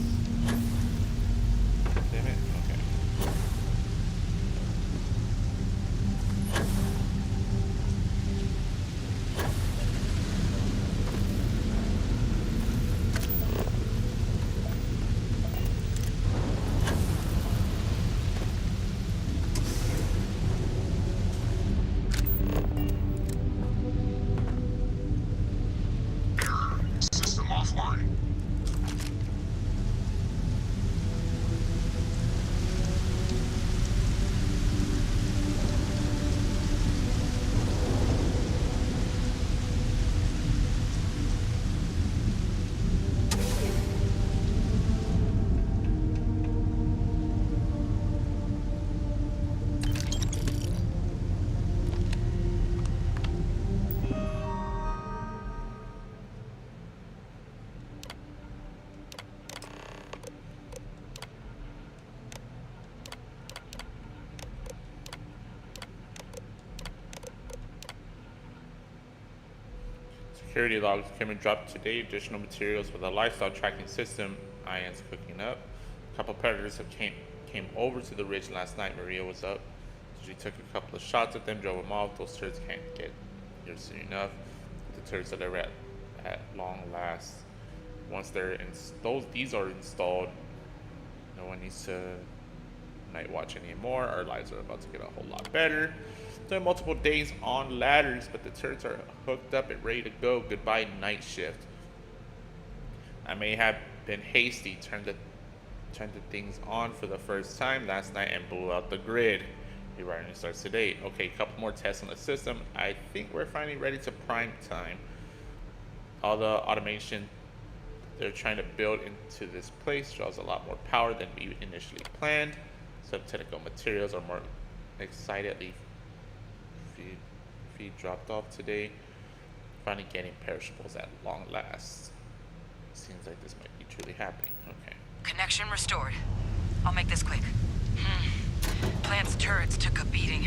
Damn it. Okay. Security logs came and dropped today. Additional materials for the lifestyle tracking system. Ian's cooking up. A couple predators came over to the ridge last night. Maria was up. She took a couple of shots at them, drove them off. Those turrets can't get here soon enough. The turrets are at long last. Once these are installed, no one needs to night watch anymore. Our lives are about to get a whole lot better. Doing multiple days on ladders, but the turrets are hooked up and ready to go. Goodbye night shift. I may have been hasty, turned the things on for the first time last night and blew out the grid. Rewriting starts today. Okay, a couple more tests on the system. I think we're finally ready to prime time. All the automation they're trying to build into this place draws a lot more power than we initially planned. Some technical materials are more excitedly feed dropped off today. Finally getting perishables at long last. Seems like this might be truly happening. Okay. Connection restored. I'll make this quick. Plant's turrets took a beating,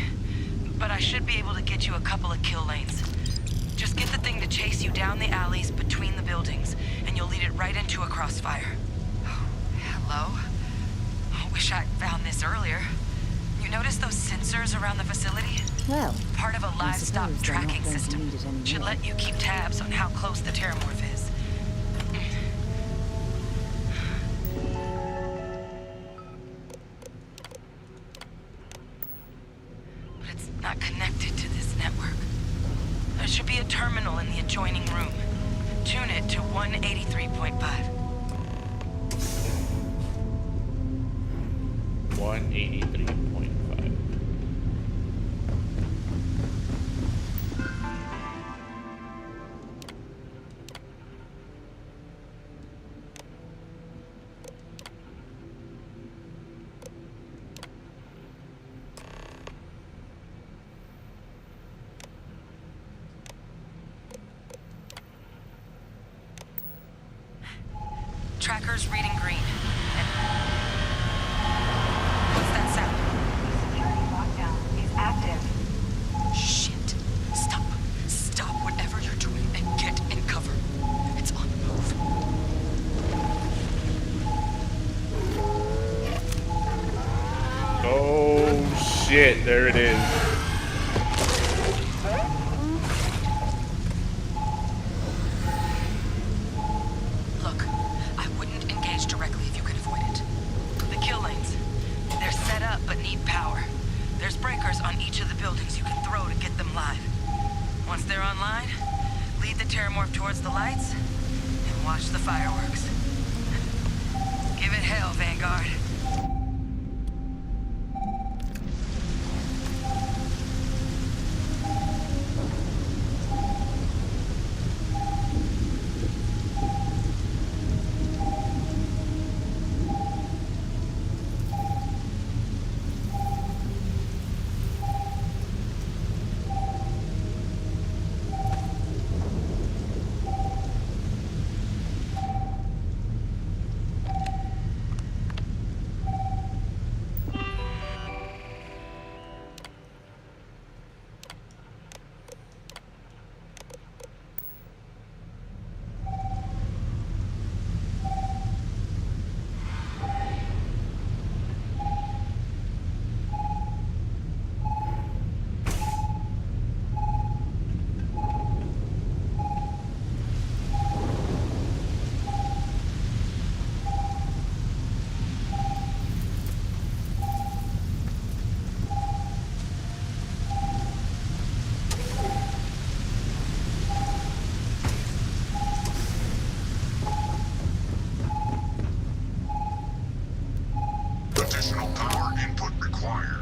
but I should be able to get you a couple of kill lanes. Just get the thing to chase you down the alleys between the buildings, and you'll lead it right into a crossfire. Oh, hello? Wish I'd found this earlier. You notice those sensors around the facility? Well, part of a livestock tracking system. Should let you keep tabs on how close the terramorph is. But it's not connected to this network. There should be a terminal in the adjoining room. Tune it to 183.5. 183.5. Tracker's reading green. What's that sound? Security lockdown is active. Shit. Stop whatever you're doing and get in cover. It's on the move. Oh shit, there it is. Look, I wouldn't engage directly if you could avoid it. The kill lanes. They're set up but need power. There's breakers on each of the buildings you can throw to get them live. Once they're online, lead the terramorph towards the lights and watch the fireworks. Give it hell, Vanguard. Additional power input required.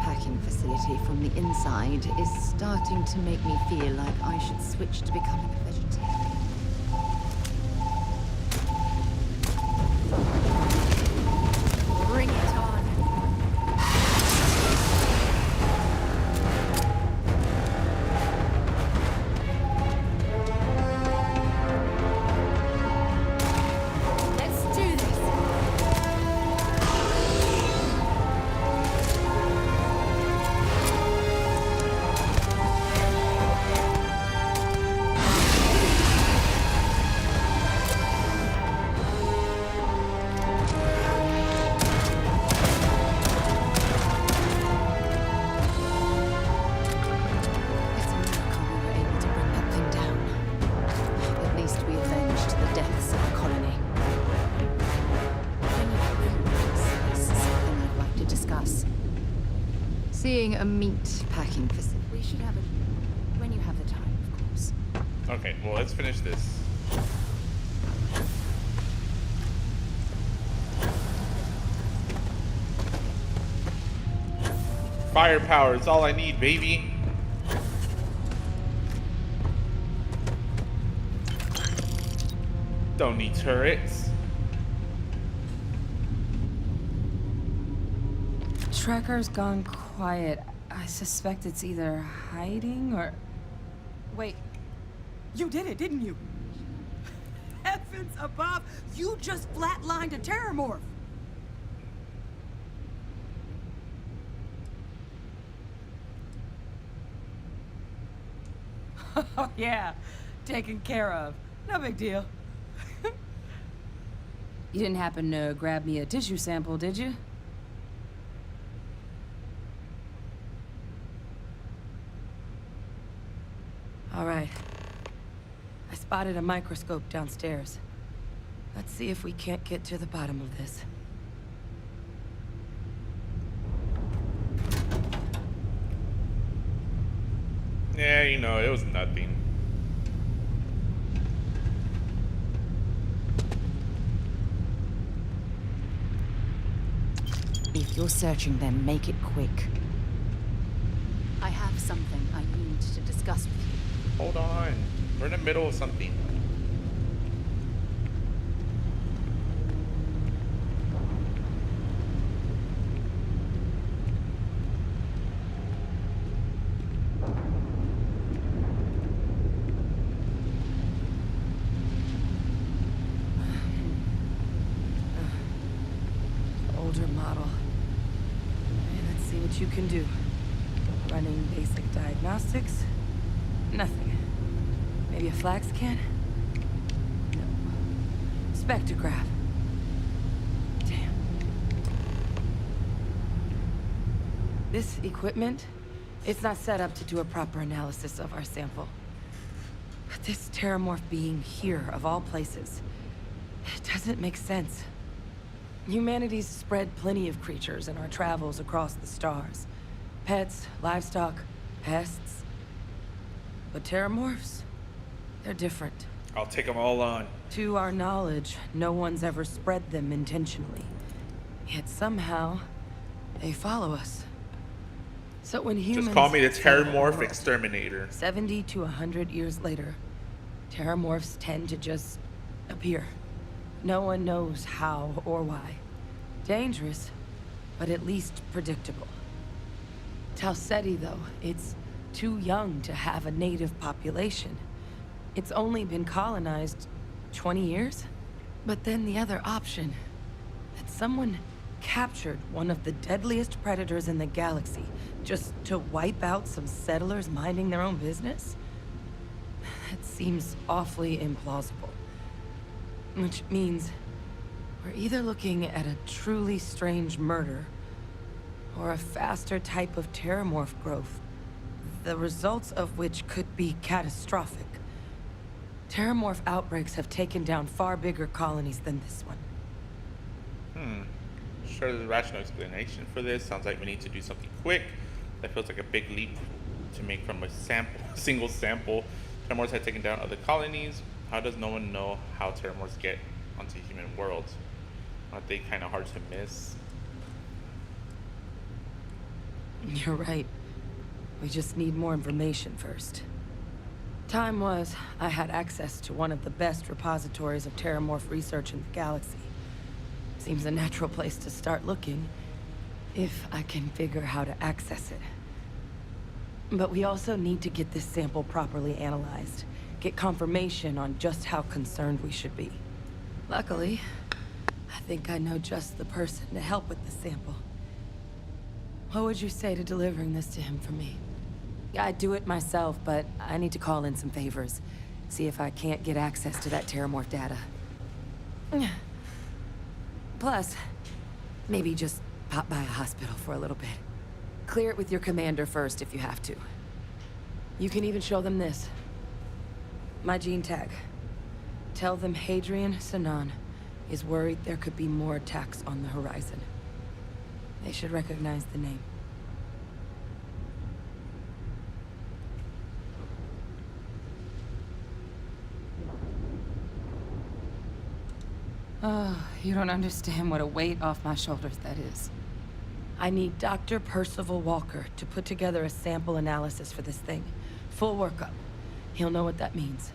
packing facility from the inside is starting to make me feel like I should switch to becoming a vegetarian. Bring it on. Seeing a meat packing facility. We should have it when you have the time, of course. Okay, well, let's finish this. Firepower is all I need, baby. Don't need turrets. Tracker's gone quiet. I suspect it's either hiding or... Wait. You did it, didn't you? Heavens above! You just flatlined a terramorph! Oh, yeah. Taken care of. No big deal. You didn't happen to grab me a tissue sample, did you? All right. I spotted a microscope downstairs. Let's see if we can't get to the bottom of this. Yeah, you know, it was nothing. If you're searching, then make it quick. I have something I need to discuss with you. Hold on. We're in the middle of something. Older model. Okay, let's see what you can do. Running basic diagnostics. Nothing. Maybe a flag scan? No. Spectrograph. Damn. This equipment, it's not set up to do a proper analysis of our sample. But this terramorph being here, of all places, it doesn't make sense. Humanity's spread plenty of creatures in our travels across the stars. Pets, livestock, pests. But terramorphs, they're different. I'll take them all on. To our knowledge, no one's ever spread them intentionally. Yet somehow, they follow us. So when humans... Just call me the Terramorph Exterminator. 70 to 100 years later, terramorphs tend to just appear. No one knows how or why. Dangerous, but at least predictable. Talseti, though, it's too young to have a native population. It's only been colonized 20 years? But then the other option, that someone captured one of the deadliest predators in the galaxy just to wipe out some settlers minding their own business? That seems awfully implausible. Which means we're either looking at a truly strange murder or a faster type of terramorph growth, the results of which could be catastrophic. Terramorph outbreaks have taken down far bigger colonies than this one. Sure, there's a rational explanation for this. Sounds like we need to do something quick. That feels like a big leap to make from a single sample. Terramorphs have taken down other colonies. How does no one know how terramorphs get onto human worlds? Aren't they kind of hard to miss? You're right. We just need more information first. Time was, I had access to one of the best repositories of terramorph research in the galaxy. Seems a natural place to start looking, if I can figure how to access it. But we also need to get this sample properly analyzed, get confirmation on just how concerned we should be. Luckily, I think I know just the person to help with the sample. What would you say to delivering this to him for me? I'd do it myself, but I need to call in some favors. See if I can't get access to that terramorph data. Plus, maybe just pop by a hospital for a little bit. Clear it with your commander first if you have to. You can even show them this. My gene tag. Tell them Hadrian Sanan is worried there could be more attacks on the horizon. They should recognize the name. Oh, you don't understand what a weight off my shoulders that is. I need Dr. Percival Walker to put together a sample analysis for this thing. Full workup. He'll know what that means.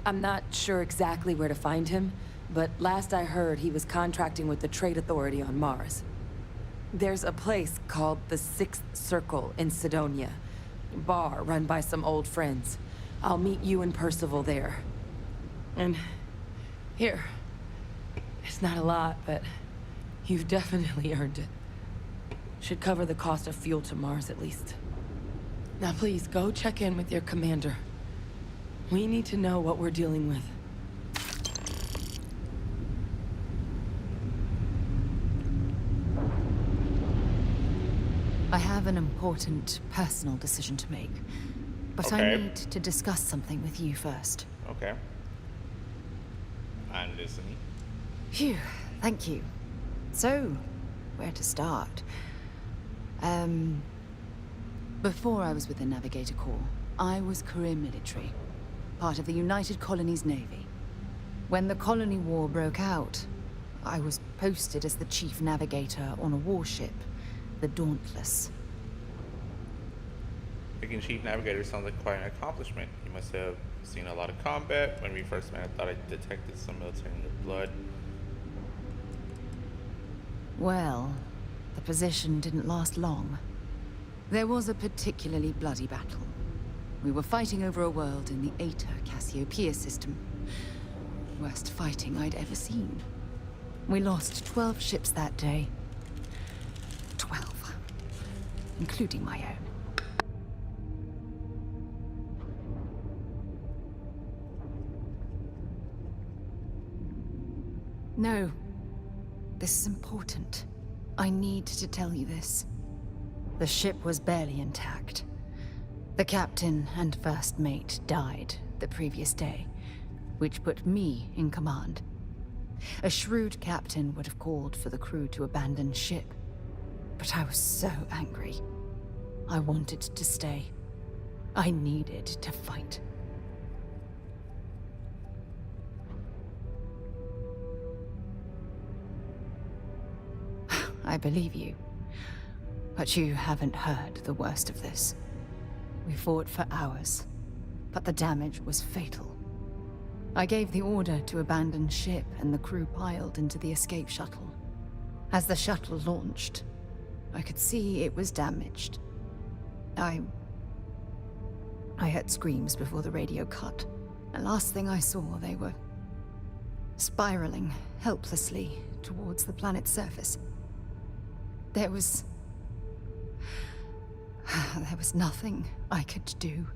I'm not sure exactly where to find him, but last I heard he was contracting with the Trade Authority on Mars. There's a place called the Sixth Circle in Sidonia. Bar run by some old friends. I'll meet you and Percival there. And here. It's not a lot, but you've definitely earned it. Should cover the cost of fuel to Mars at least. Now please, go check in with your commander. We need to know what we're dealing with. I have an important personal decision to make, but I need to discuss something with you first. Okay. I'm listening. Phew, thank you. So, where to start? Before I was with the Navigator Corps, I was career military, part of the United Colonies Navy. When the colony war broke out, I was posted as the chief navigator on a warship, the Dauntless. Being chief navigator sounds like quite an accomplishment. You must have seen a lot of combat. When we first met, I thought I detected some military in your blood. Well, the position didn't last long. There was a particularly bloody battle. We were fighting over a world in the Eta Cassiopeia system. Worst fighting I'd ever seen. We lost 12 ships that day. 12. Including my own. No. This is important. I need to tell you this. The ship was barely intact. The captain and first mate died the previous day, which put me in command. A shrewd captain would have called for the crew to abandon ship, but I was so angry. I wanted to stay. I needed to fight. I believe you. But you haven't heard the worst of this. We fought for hours, but the damage was fatal. I gave the order to abandon ship and the crew piled into the escape shuttle. As the shuttle launched, I could see it was damaged. I heard screams before the radio cut. And last thing I saw, they were spiraling helplessly towards the planet's surface. There was nothing I could do.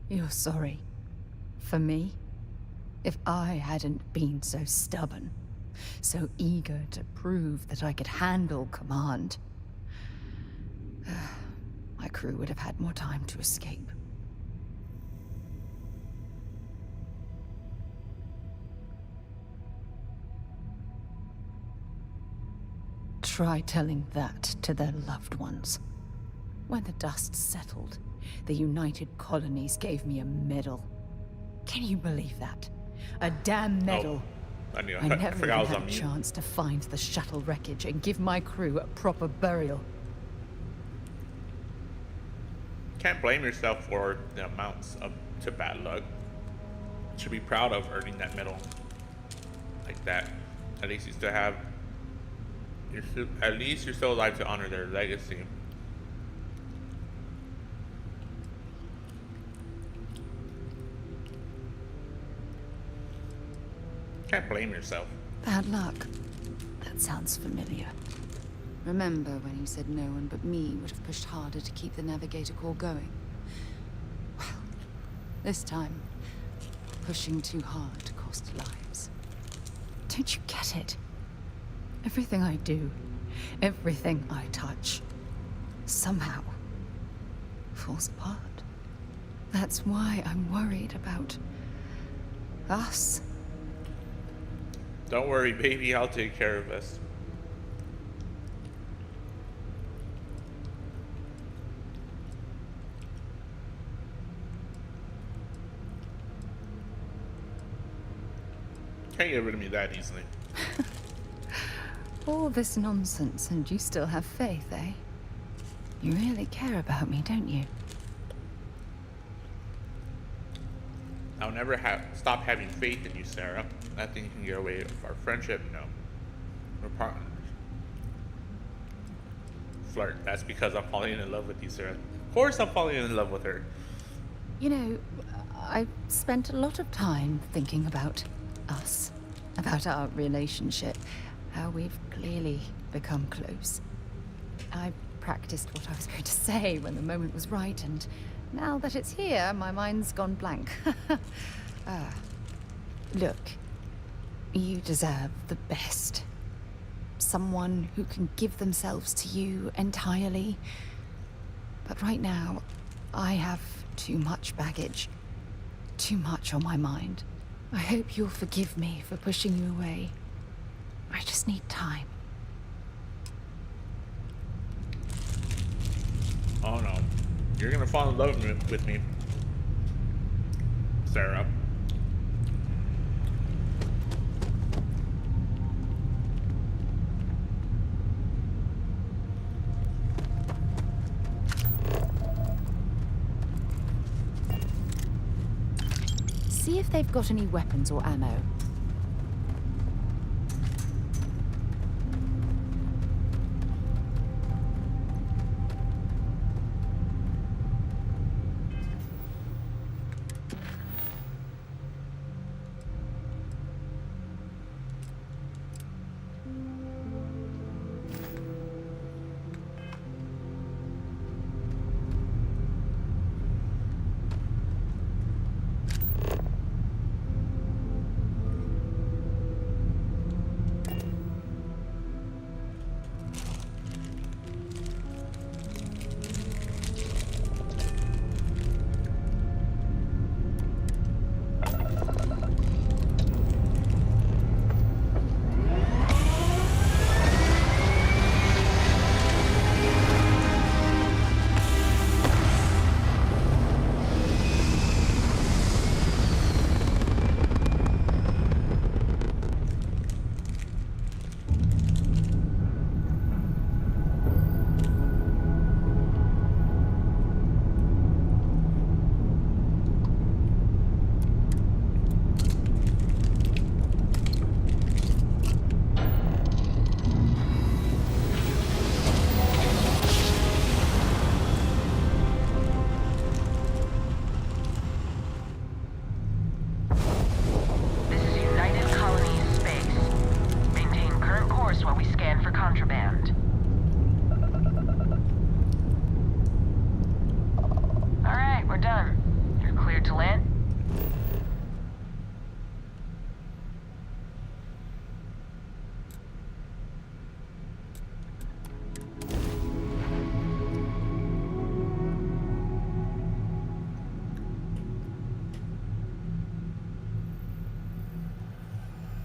You're sorry. For me? If I hadn't been so stubborn, so eager to prove that I could handle command, my crew would have had more time to escape. Try telling that to their loved ones. When the dust settled, the United Colonies gave me a medal. Can you believe that? A damn medal. I knew. I I never forgot I even was had on a mute. chance to find the shuttle wreckage and give my crew a proper burial. Can't blame yourself for the amounts of to bad luck. You should be proud of earning that medal like that. At least you still have. At least you're still alive to honor their legacy. Can't blame yourself. Bad luck. That sounds familiar. Remember when you said no one but me would have pushed harder to keep the navigator core going? Well, this time, pushing too hard cost lives. Don't you get it? Everything I do, everything I touch, somehow falls apart. That's why I'm worried about us. Don't worry, baby. I'll take care of us. Can't get rid of me that easily. All this nonsense and you still have faith, eh? You really care about me, don't you? I'll never stop having faith in you, Sarah. Nothing can get away with our friendship. No, we're partners. Flirt. That's because I'm falling in love with you, Sarah. Of course, I'm falling in love with her. You know, I've spent a lot of time thinking about us, about our relationship, how we've clearly become close. I practiced what I was going to say when the moment was right, and now that it's here, my mind's gone blank. Look, you deserve the best. Someone who can give themselves to you entirely. But right now, I have too much baggage. Too much on my mind. I hope you'll forgive me for pushing you away. I just need time. Oh no. You're gonna fall in love with me, Sarah. See if they've got any weapons or ammo.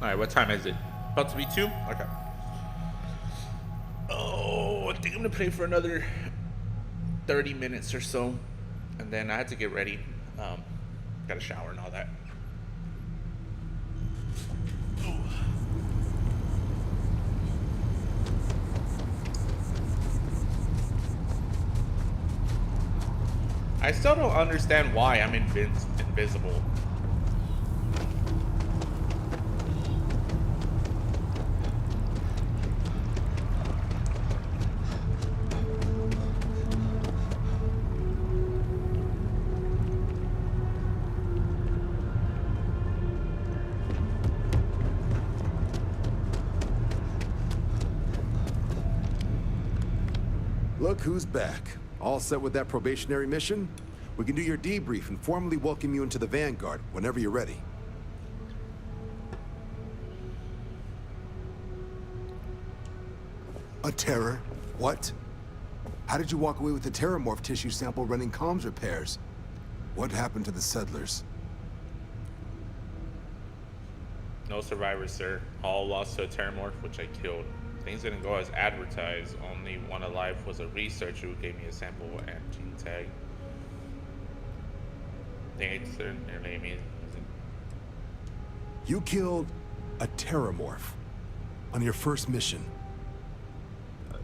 Alright, what time is it? About to be 2? Okay. Oh, I think I'm gonna play for another 30 minutes or so. And then I had to get ready. Got a shower and all that. I still don't understand why I'm invisible. Look who's back. All set with that probationary mission? We can do your debrief and formally welcome you into the Vanguard whenever you're ready. A terror? What? How did you walk away with the terramorph tissue sample running comms repairs? What happened to the settlers? No survivors, sir. All lost to a terramorph, which I killed. Things didn't go as advertised. Only one alive was a researcher who gave me a sample and gene tag. Thanks, their name is. You killed a terramorph on your first mission.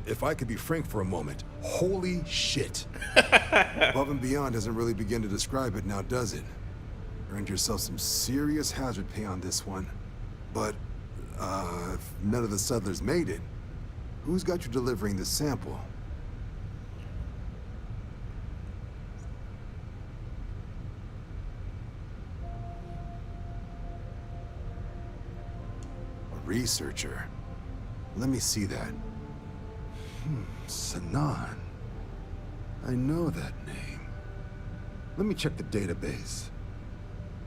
If I could be frank for a moment, holy shit. Above and beyond doesn't really begin to describe it now, does it? Earned yourself some serious hazard pay on this one. But, if none of the settlers made it, who's got you delivering the sample? A researcher? Let me see that. Sanan. I know that name. Let me check the database.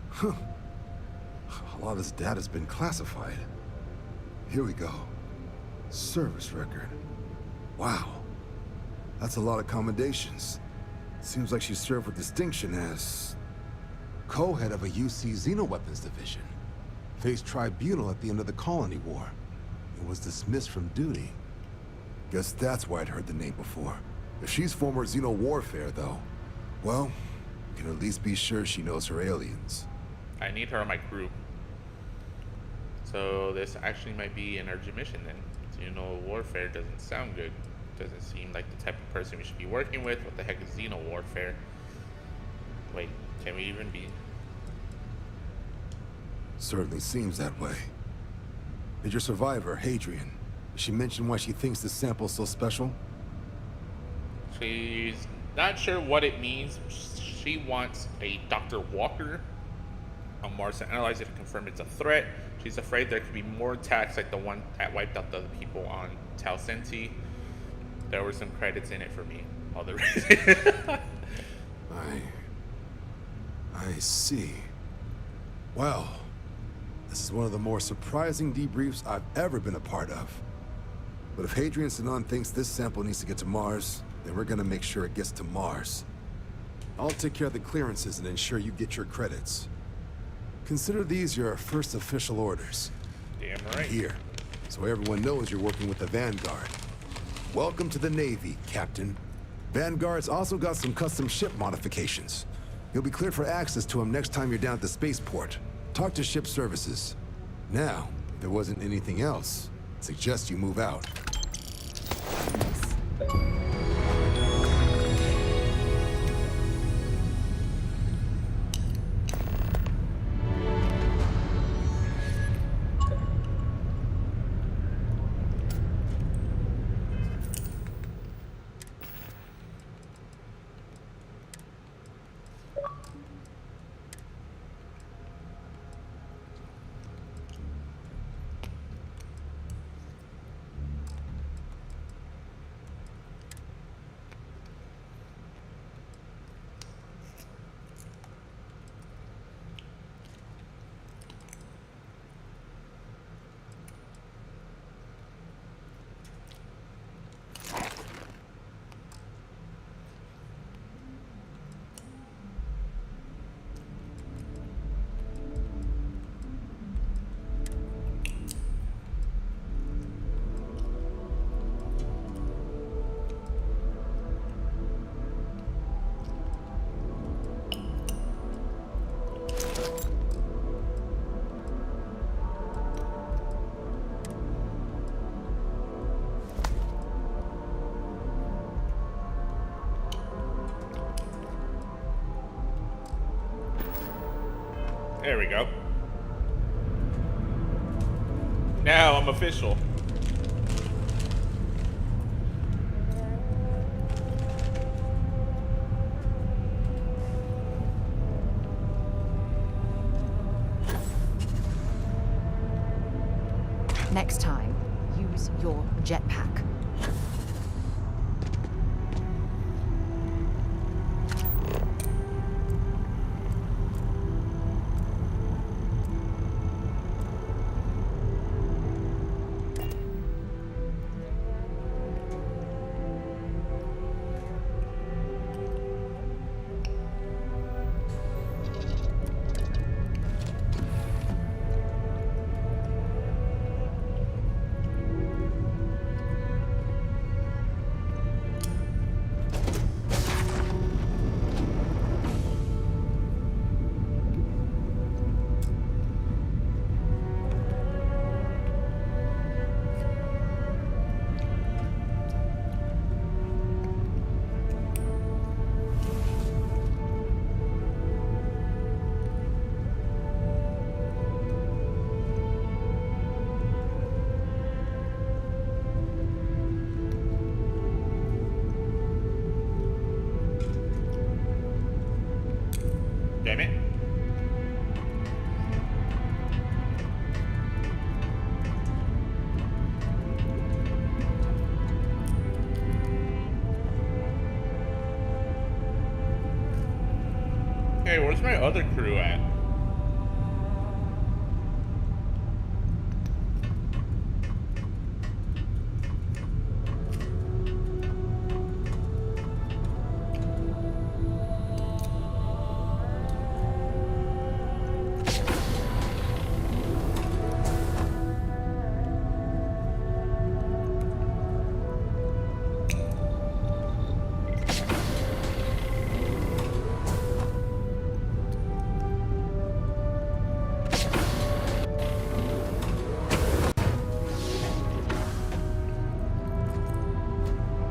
Huh. A lot of this data's been classified. Here we go. Service record. Wow. That's a lot of commendations. Seems like she served with distinction as co-head of a UC Xenoweapons division. Faced tribunal at the end of the Colony War. And was dismissed from duty. Guess that's why I'd heard the name before. If she's former Xeno warfare, though, well, we can at least be sure she knows her aliens. I need her on my crew. So this actually might be an urgent mission then. Xeno warfare doesn't sound good. Doesn't seem like the type of person we should be working with. What the heck is Xeno warfare? Wait, can we even be? Certainly seems that way. Did your survivor, Hadrian, did she mention why she thinks this sample's so special? She's not sure what it means. She wants a Dr. Walker on Mars to analyze it to confirm it's a threat. She's afraid there could be more attacks like the one that wiped out the people on Tau Centi. There were some credits in it for me. All the reason. I see. Well, this is one of the more surprising debriefs I've ever been a part of. But if Hadrian Sanan thinks this sample needs to get to Mars, then we're gonna make sure it gets to Mars. I'll take care of the clearances and ensure you get your credits. Consider these your first official orders. Damn right. Here, so everyone knows you're working with the Vanguard. Welcome to the Navy, Captain. Vanguard's also got some custom ship modifications. You'll be cleared for access to them next time you're down at the spaceport. Talk to ship services. Now, if there wasn't anything else, I'd suggest you move out. There we go. Now I'm official. Next time, use your jetpack. Damn it. Hey, where's my other crew at?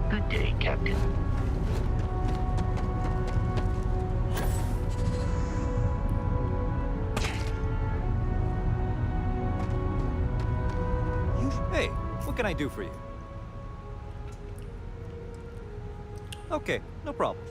Good day, Captain. Hey, what can I do for you? Okay, no problem.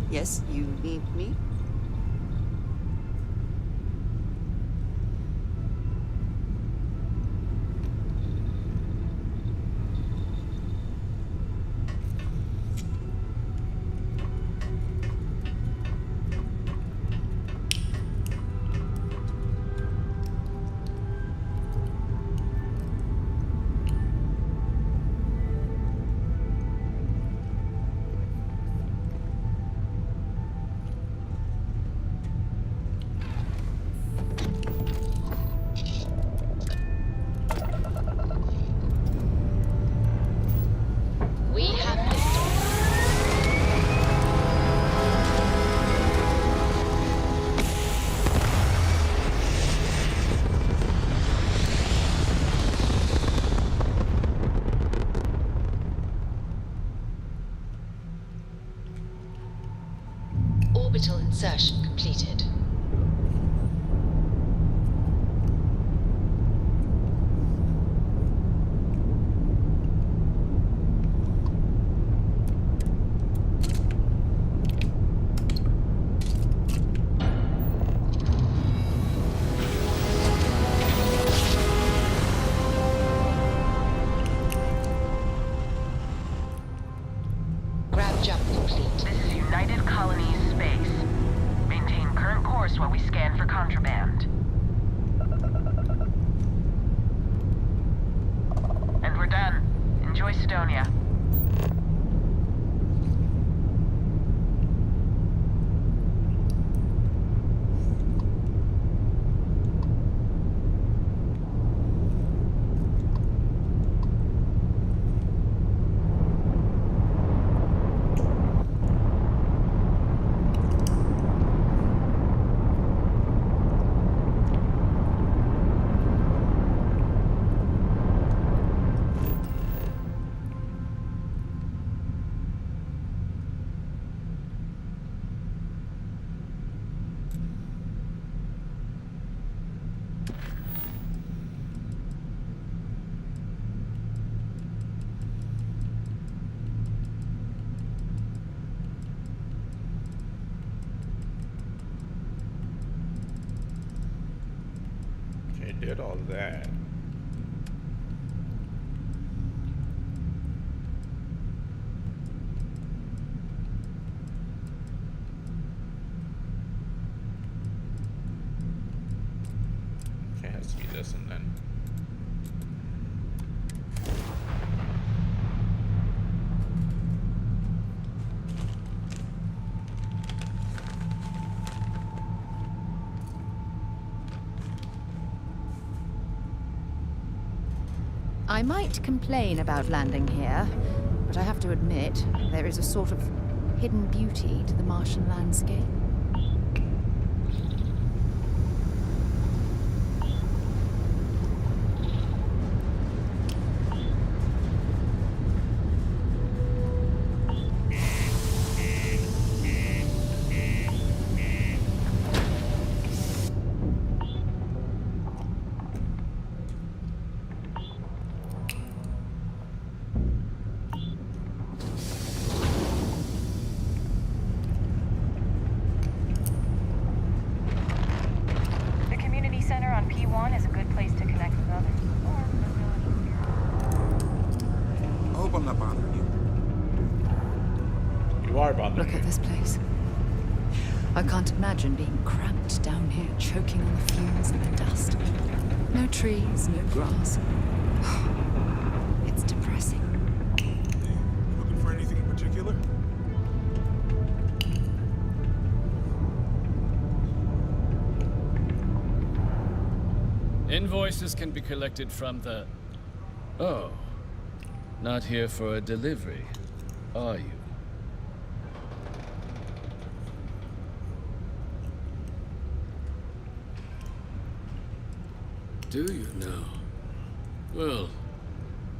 Yes, you need me? We have liftoff. Orbital insertion completed. Grab jump complete. This is United Colonies Space. Maintain current course while we scan for contraband. And we're done. Enjoy Sidonia. Okay, did all that. Okay, has to be this one then. I might complain about landing here, but I have to admit, there is a sort of hidden beauty to the Martian landscape. The community center on P1 is a good place to connect with others. I hope I'm not bothering you. You are bothering Look at this place. I can't imagine being cramped down here, choking on the fumes and the dust. No trees, no grass. It's depressing. Looking for anything in particular? Invoices can be collected from the... Oh. Not here for a delivery, are you? Do you now? Well,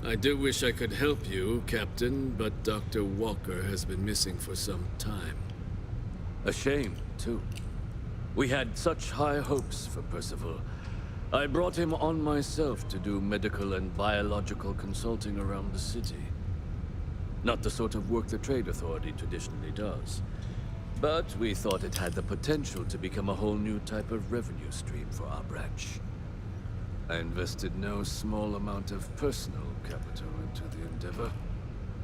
I do wish I could help you, Captain, but Dr. Walker has been missing for some time. A shame, too. We had such high hopes for Percival. I brought him on myself to do medical and biological consulting around the city. Not the sort of work the Trade Authority traditionally does. But we thought it had the potential to become a whole new type of revenue stream for our branch. I invested no small amount of personal capital into the endeavor.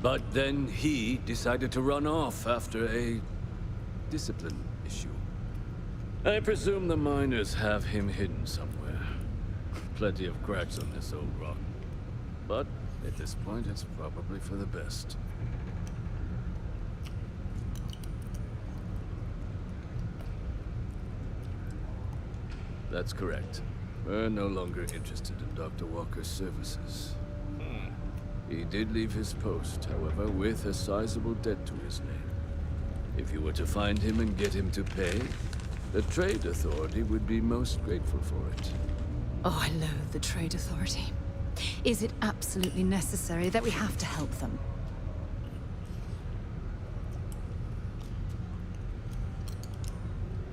But then he decided to run off after a discipline issue. I presume the miners have him hidden somewhere. Plenty of cracks on this old rock. But at this point, it's probably for the best. That's correct. We're no longer interested in Dr. Walker's services. He did leave his post, however, with a sizable debt to his name. If you were to find him and get him to pay, the Trade Authority would be most grateful for it. Oh, I loathe the Trade Authority. Is it absolutely necessary that we have to help them?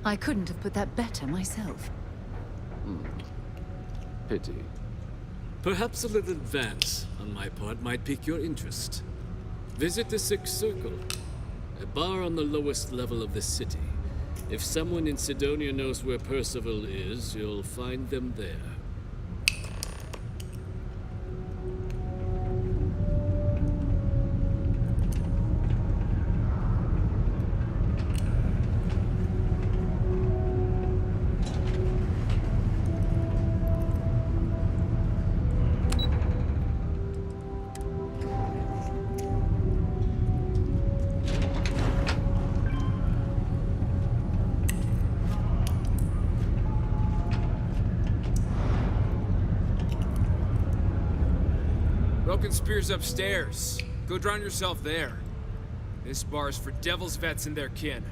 I couldn't have put that better myself. Pity. Perhaps a little advance on my part might pique your interest. Visit the Sixth Circle, a bar on the lowest level of the city. If someone in Sidonia knows where Percival is, you'll find them there. Broken Spear's upstairs. Go drown yourself there. This bar's for devil's vets and their kin.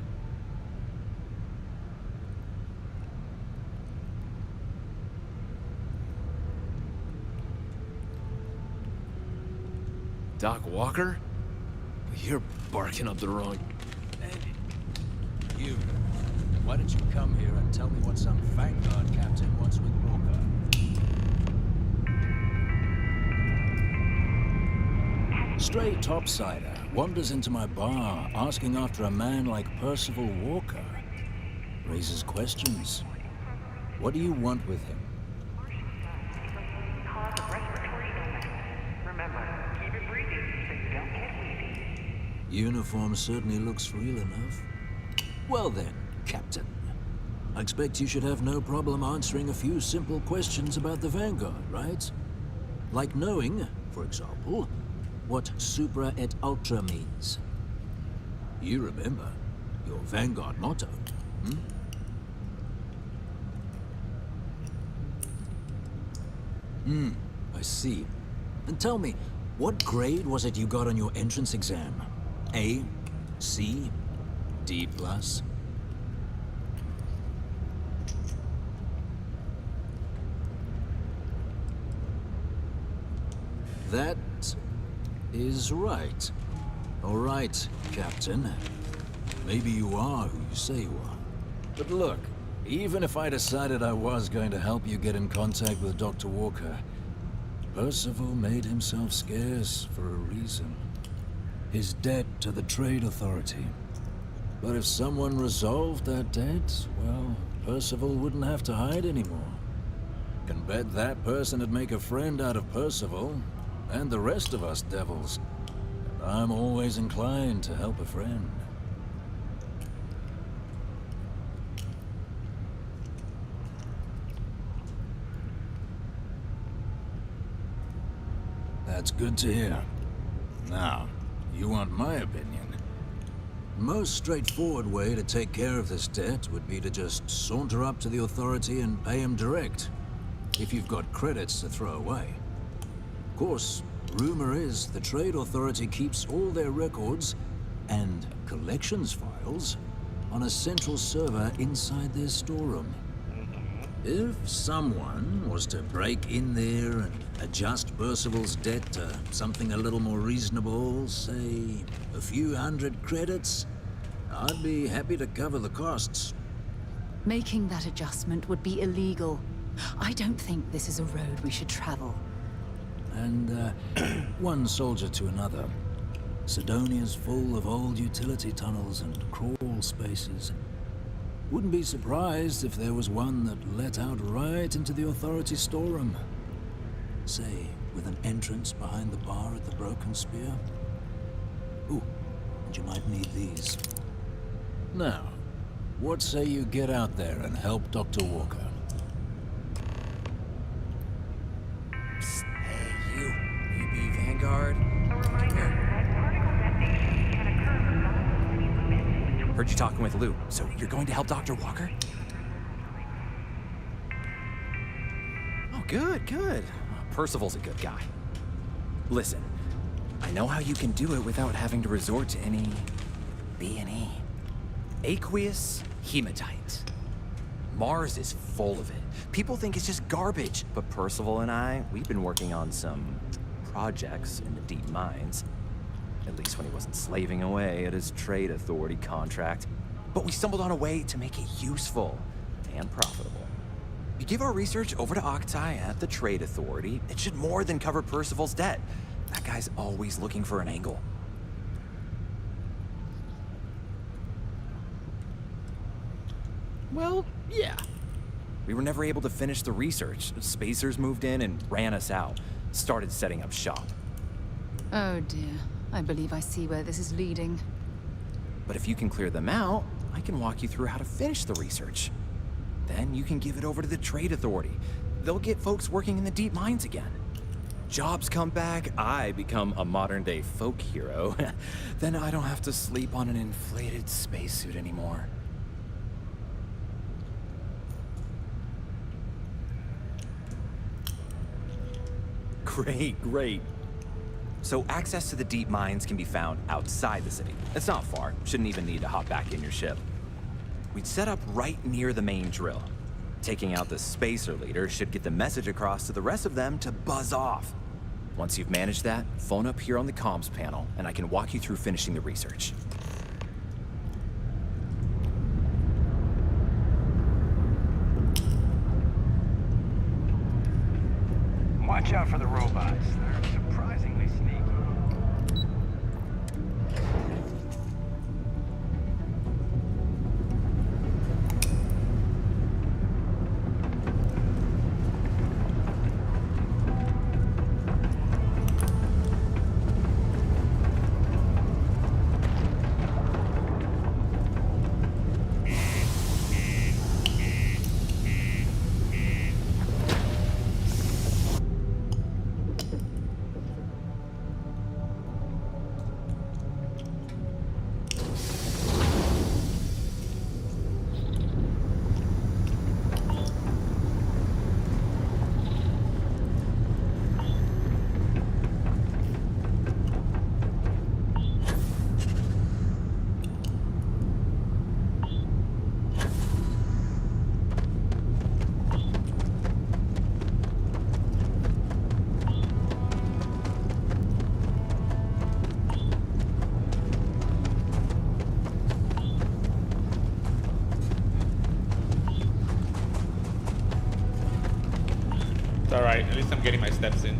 Doc Walker? You're barking up the wrong... Andy, you. Why don't you come here and tell me what some Vanguard captain wants with Walker? Stray topsider wanders into my bar asking after a man like Percival Walker. Raises questions. What do you want with him? Uniform certainly looks real enough. Well then, Captain. I expect you should have no problem answering a few simple questions about the Vanguard, right? Like knowing, for example, what Supra et Ultra means. You remember your Vanguard motto, I see. And tell me, what grade was it you got on your entrance exam? A, C, D+? That is right. All right, Captain. Maybe you are who you say you are. But look, even if I decided I was going to help you get in contact with Dr. Walker, Percival made himself scarce for a reason. His debt to the Trade Authority. But if someone resolved that debt, well, Percival wouldn't have to hide anymore. Can bet that person would make a friend out of Percival, and the rest of us devils. And I'm always inclined to help a friend. That's good to hear. Now, you want my opinion? The most straightforward way to take care of this debt would be to just saunter up to the authority and pay him direct, if you've got credits to throw away. Of course, rumor is the Trade Authority keeps all their records and collections files on a central server inside their storeroom. If someone was to break in there and adjust Percival's debt to something a little more reasonable, say a few hundred credits, I'd be happy to cover the costs. Making that adjustment would be illegal. I don't think this is a road we should travel. And one soldier to another. Sidonia's full of old utility tunnels and crawl spaces. Wouldn't be surprised if there was one that let out right into the Authority storeroom. Say, with an entrance behind the bar at the Broken Spear. Ooh, and you might need these. Now, what say you get out there and help Dr. Walker? Psst, hey, you. EB Vanguard. Heard you talking with Lou, so you're going to help Dr. Walker? Oh, good, good. Percival's a good guy. Listen, I know how you can do it without having to resort to any B&E. Aqueous hematite. Mars is full of it. People think it's just garbage, but Percival and I, we've been working on some projects in the deep mines. At least when he wasn't slaving away at his trade authority contract. But we stumbled on a way to make it useful and profitable. You give our research over to Octai at the trade authority, it should more than cover Percival's debt. That guy's always looking for an angle. Well, yeah. We were never able to finish the research. Spacers moved in and ran us out. Started setting up shop. Oh dear. I believe I see where this is leading. But if you can clear them out, I can walk you through how to finish the research. Then you can give it over to the trade authority. They'll get folks working in the deep mines again. Jobs come back, I become a modern-day folk hero. Then I don't have to sleep on an inflated spacesuit anymore. Great, great. So access to the deep mines can be found outside the city. It's not far. Shouldn't even need to hop back in your ship. We'd set up right near the main drill. Taking out the spacer leader should get the message across to the rest of them to buzz off. Once you've managed that, phone up here on the comms panel, and I can walk you through finishing the research. Watch out for the robots. They're surprisingly sneaky. It's alright, at least I'm getting my steps in.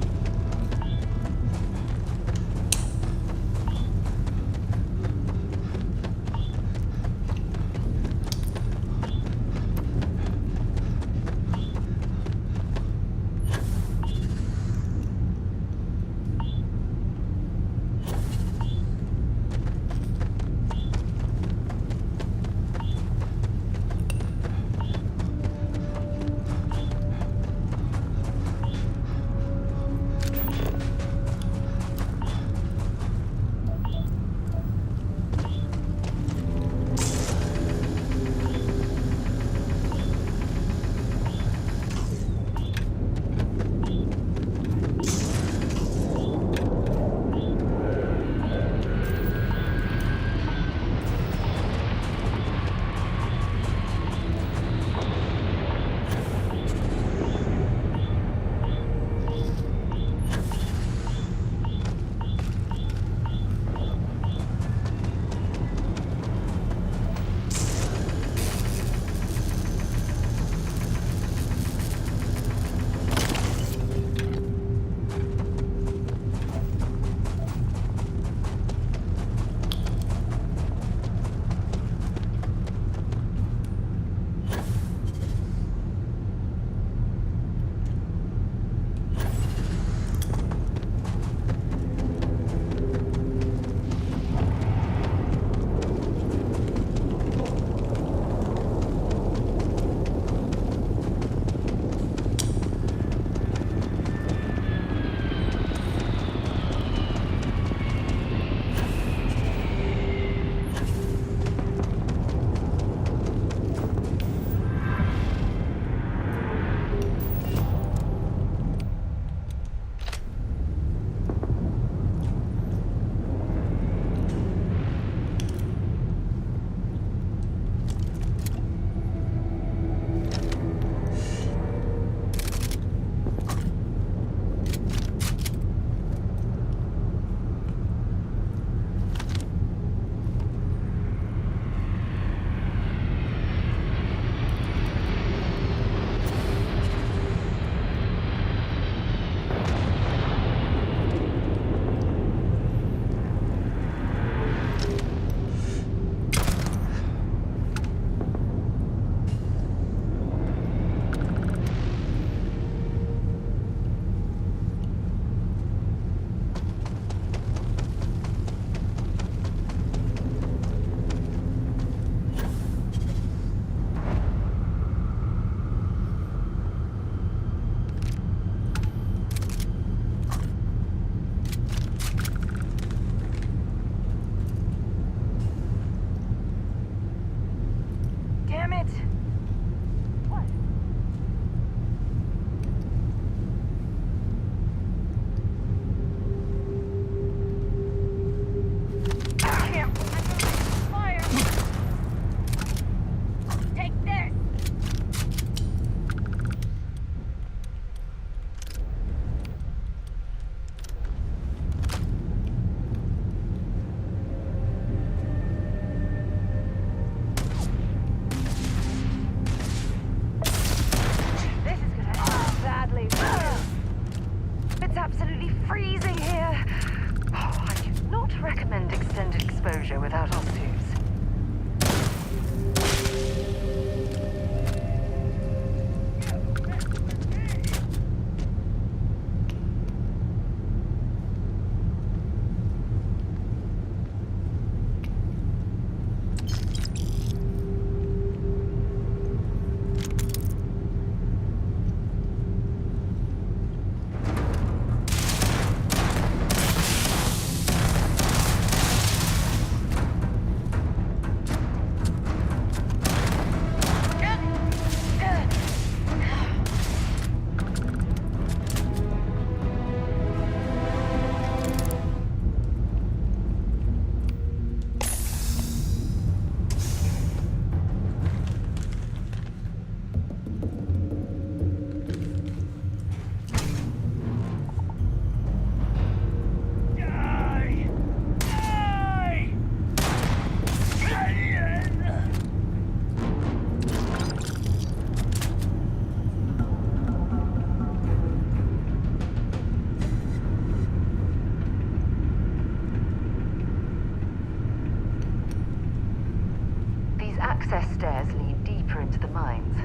access stairs lead deeper into the mines.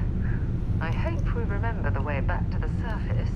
I hope we remember the way back to the surface.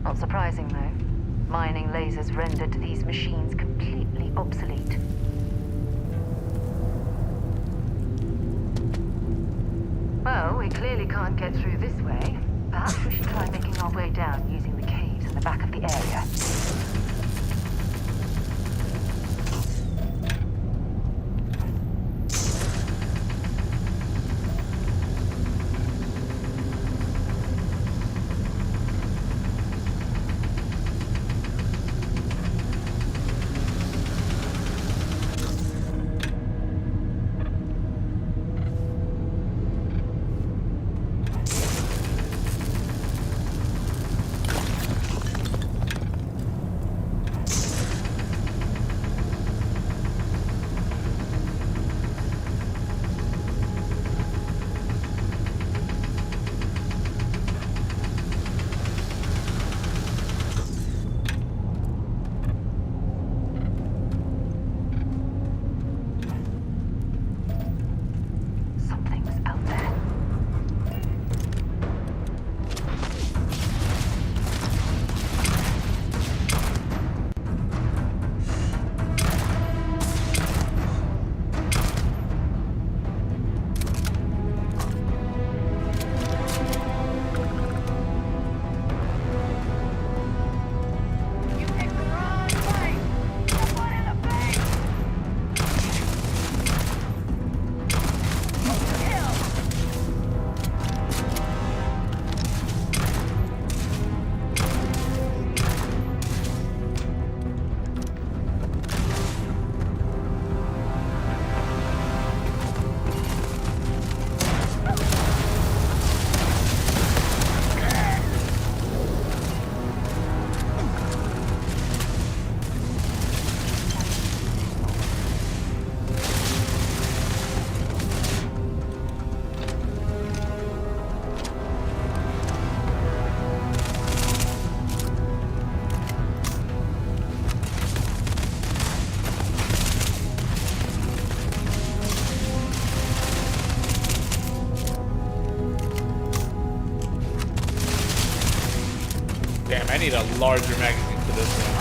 Not surprising, though. Mining lasers rendered these machines completely obsolete. Well, we clearly can't get through this way. Perhaps we should try making our way down using the caves in the back of the area. Damn, I need a larger magazine for this one.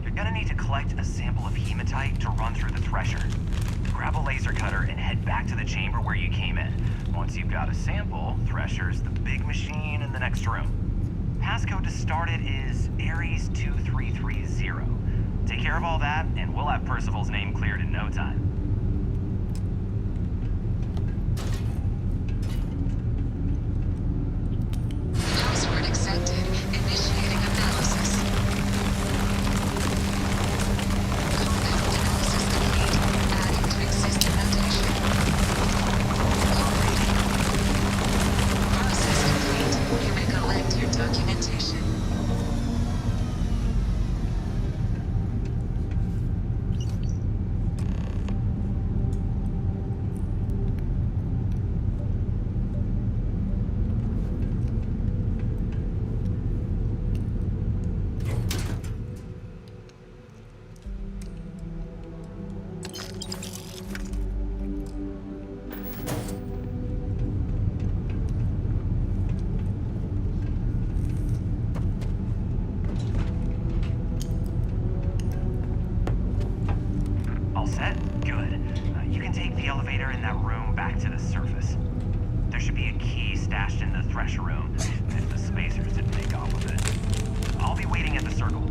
You're gonna need to collect a sample of hematite to run through the thresher. Grab a laser cutter and head back to the chamber where you came in. Once you've got a sample, thresher's the big machine in the next room. Passcode to start it is Ares 2330. Take care of all that, and we'll have Percival's name cleared in no time. Password accepted. Initiating analysis. Compound analysis complete. Adding to existing notation. Operating. Process complete. You may collect your documentation. All set? Good. You can take the elevator in that room back to the surface. There should be a key stashed in the thresher room, if the spacers didn't make off with it. I'll be waiting at the circle.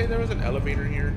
say there was an elevator here?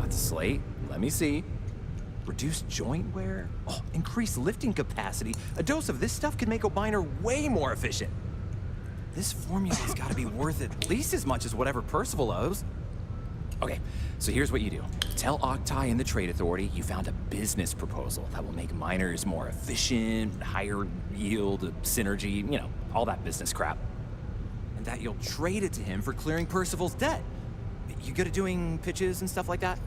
Slate, let me see. Reduced joint wear? Oh, increased lifting capacity. A dose of this stuff could make a miner way more efficient. This formula's gotta be worth at least as much as whatever Percival owes. Okay, so here's what you do. Tell Octai and the Trade Authority you found a business proposal that will make miners more efficient, higher yield, synergy, you know, all that business crap. And that you'll trade it to him for clearing Percival's debt. You good at doing pitches and stuff like that?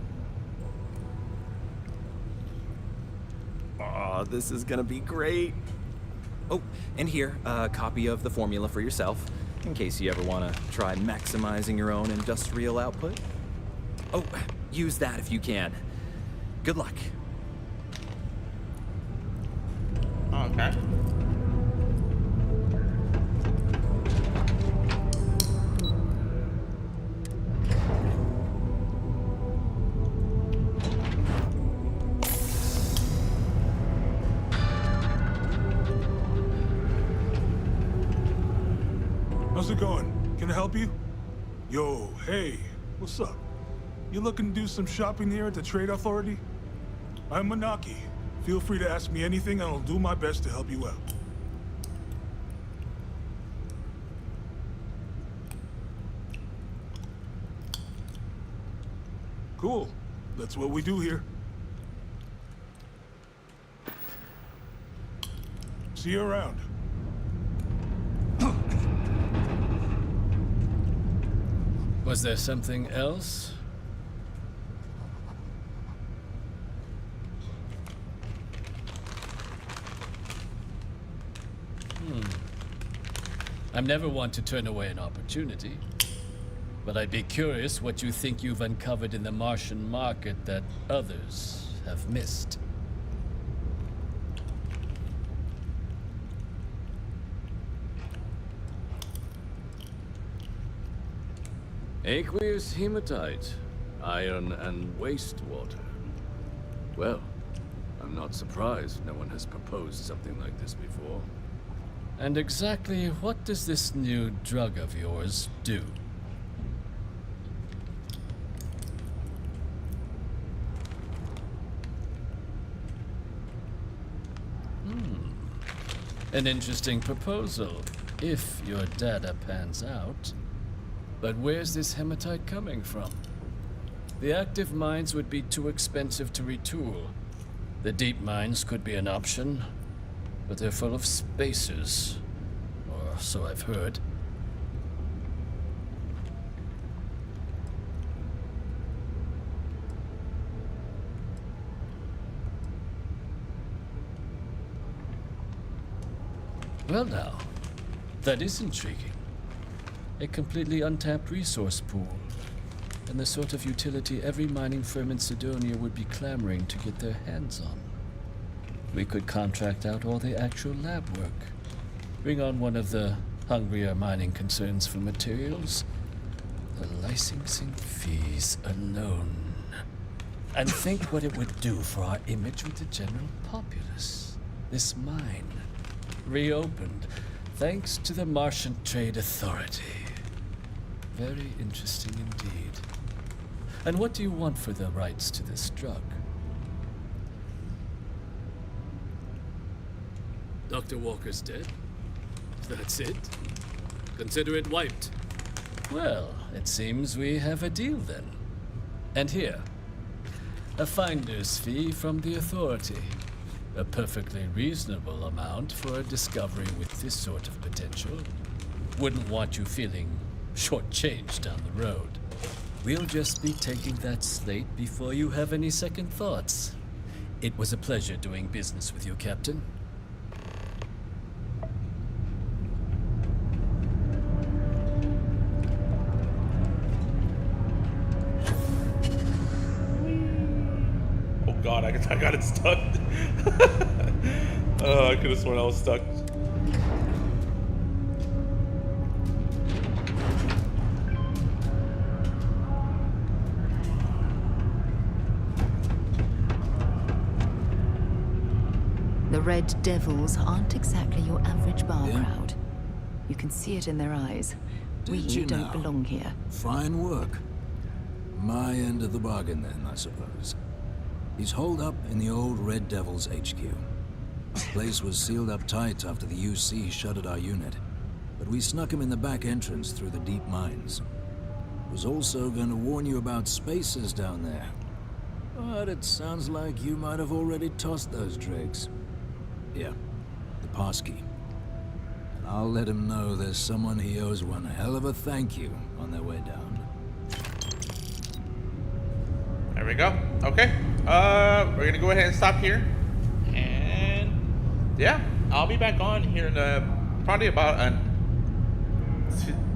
Oh, this is gonna be great. Oh, and here, a copy of the formula for yourself. in case you ever want to try maximizing your own industrial output. Oh, use that if you can. Good luck. Okay. How's it going? Can I help you? Yo, hey, what's up? You looking to do some shopping here at the Trade Authority? I'm Manaki. Feel free to ask me anything and I'll do my best to help you out. Cool. That's what we do here. See you around. Was there something else? I'm never one to turn away an opportunity, but I'd be curious what you think you've uncovered in the Martian market that others have missed. Aqueous hematite, iron and wastewater. Well, I'm not surprised no one has proposed something like this before. And exactly what does this new drug of yours do? An interesting proposal, if your data pans out. But where's this hematite coming from? The active mines would be too expensive to retool. The deep mines could be an option, but they're full of spacers, or so I've heard. Well now, that is intriguing. A completely untapped resource pool, and the sort of utility every mining firm in Sidonia would be clamoring to get their hands on. We could contract out all the actual lab work, bring on one of the hungrier mining concerns for materials, the licensing fees alone. And think what it would do for our image with the general populace. This mine, reopened, thanks to the Martian Trade Authority. Very interesting indeed. And what do you want for the rights to this drug? Dr. Walker's dead. That's it. Consider it wiped. Well, it seems we have a deal then. And here, a finder's fee from the Authority. A perfectly reasonable amount for a discovery with this sort of potential. Wouldn't want you feeling shortchanged down the road. We'll just be taking that slate before you have any second thoughts. It was a pleasure doing business with you, Captain. Oh god, I got it stuck. Oh, I could have sworn I was stuck. The Red Devils aren't exactly your average bar crowd. You can see it in their eyes. Did you don't now? belong here. Fine work. My end of the bargain then, I suppose. He's holed up in the old Red Devils HQ. The place was sealed up tight after the UC shuttered our unit, but we snuck him in the back entrance through the deep mines. Was also going to warn you about spacers down there. But it sounds like you might have already tossed those tricks. Yeah, the passkey. And I'll let him know there's someone he owes one hell of a thank you on their way down. There we go. Okay. We're gonna go ahead and stop here. And yeah, I'll be back on here in probably about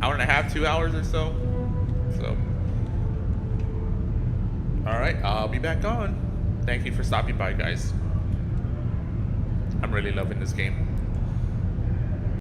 hour and a half, 2 hours or so. So, all right, I'll be back on. Thank you for stopping by, guys. I'm really loving this game.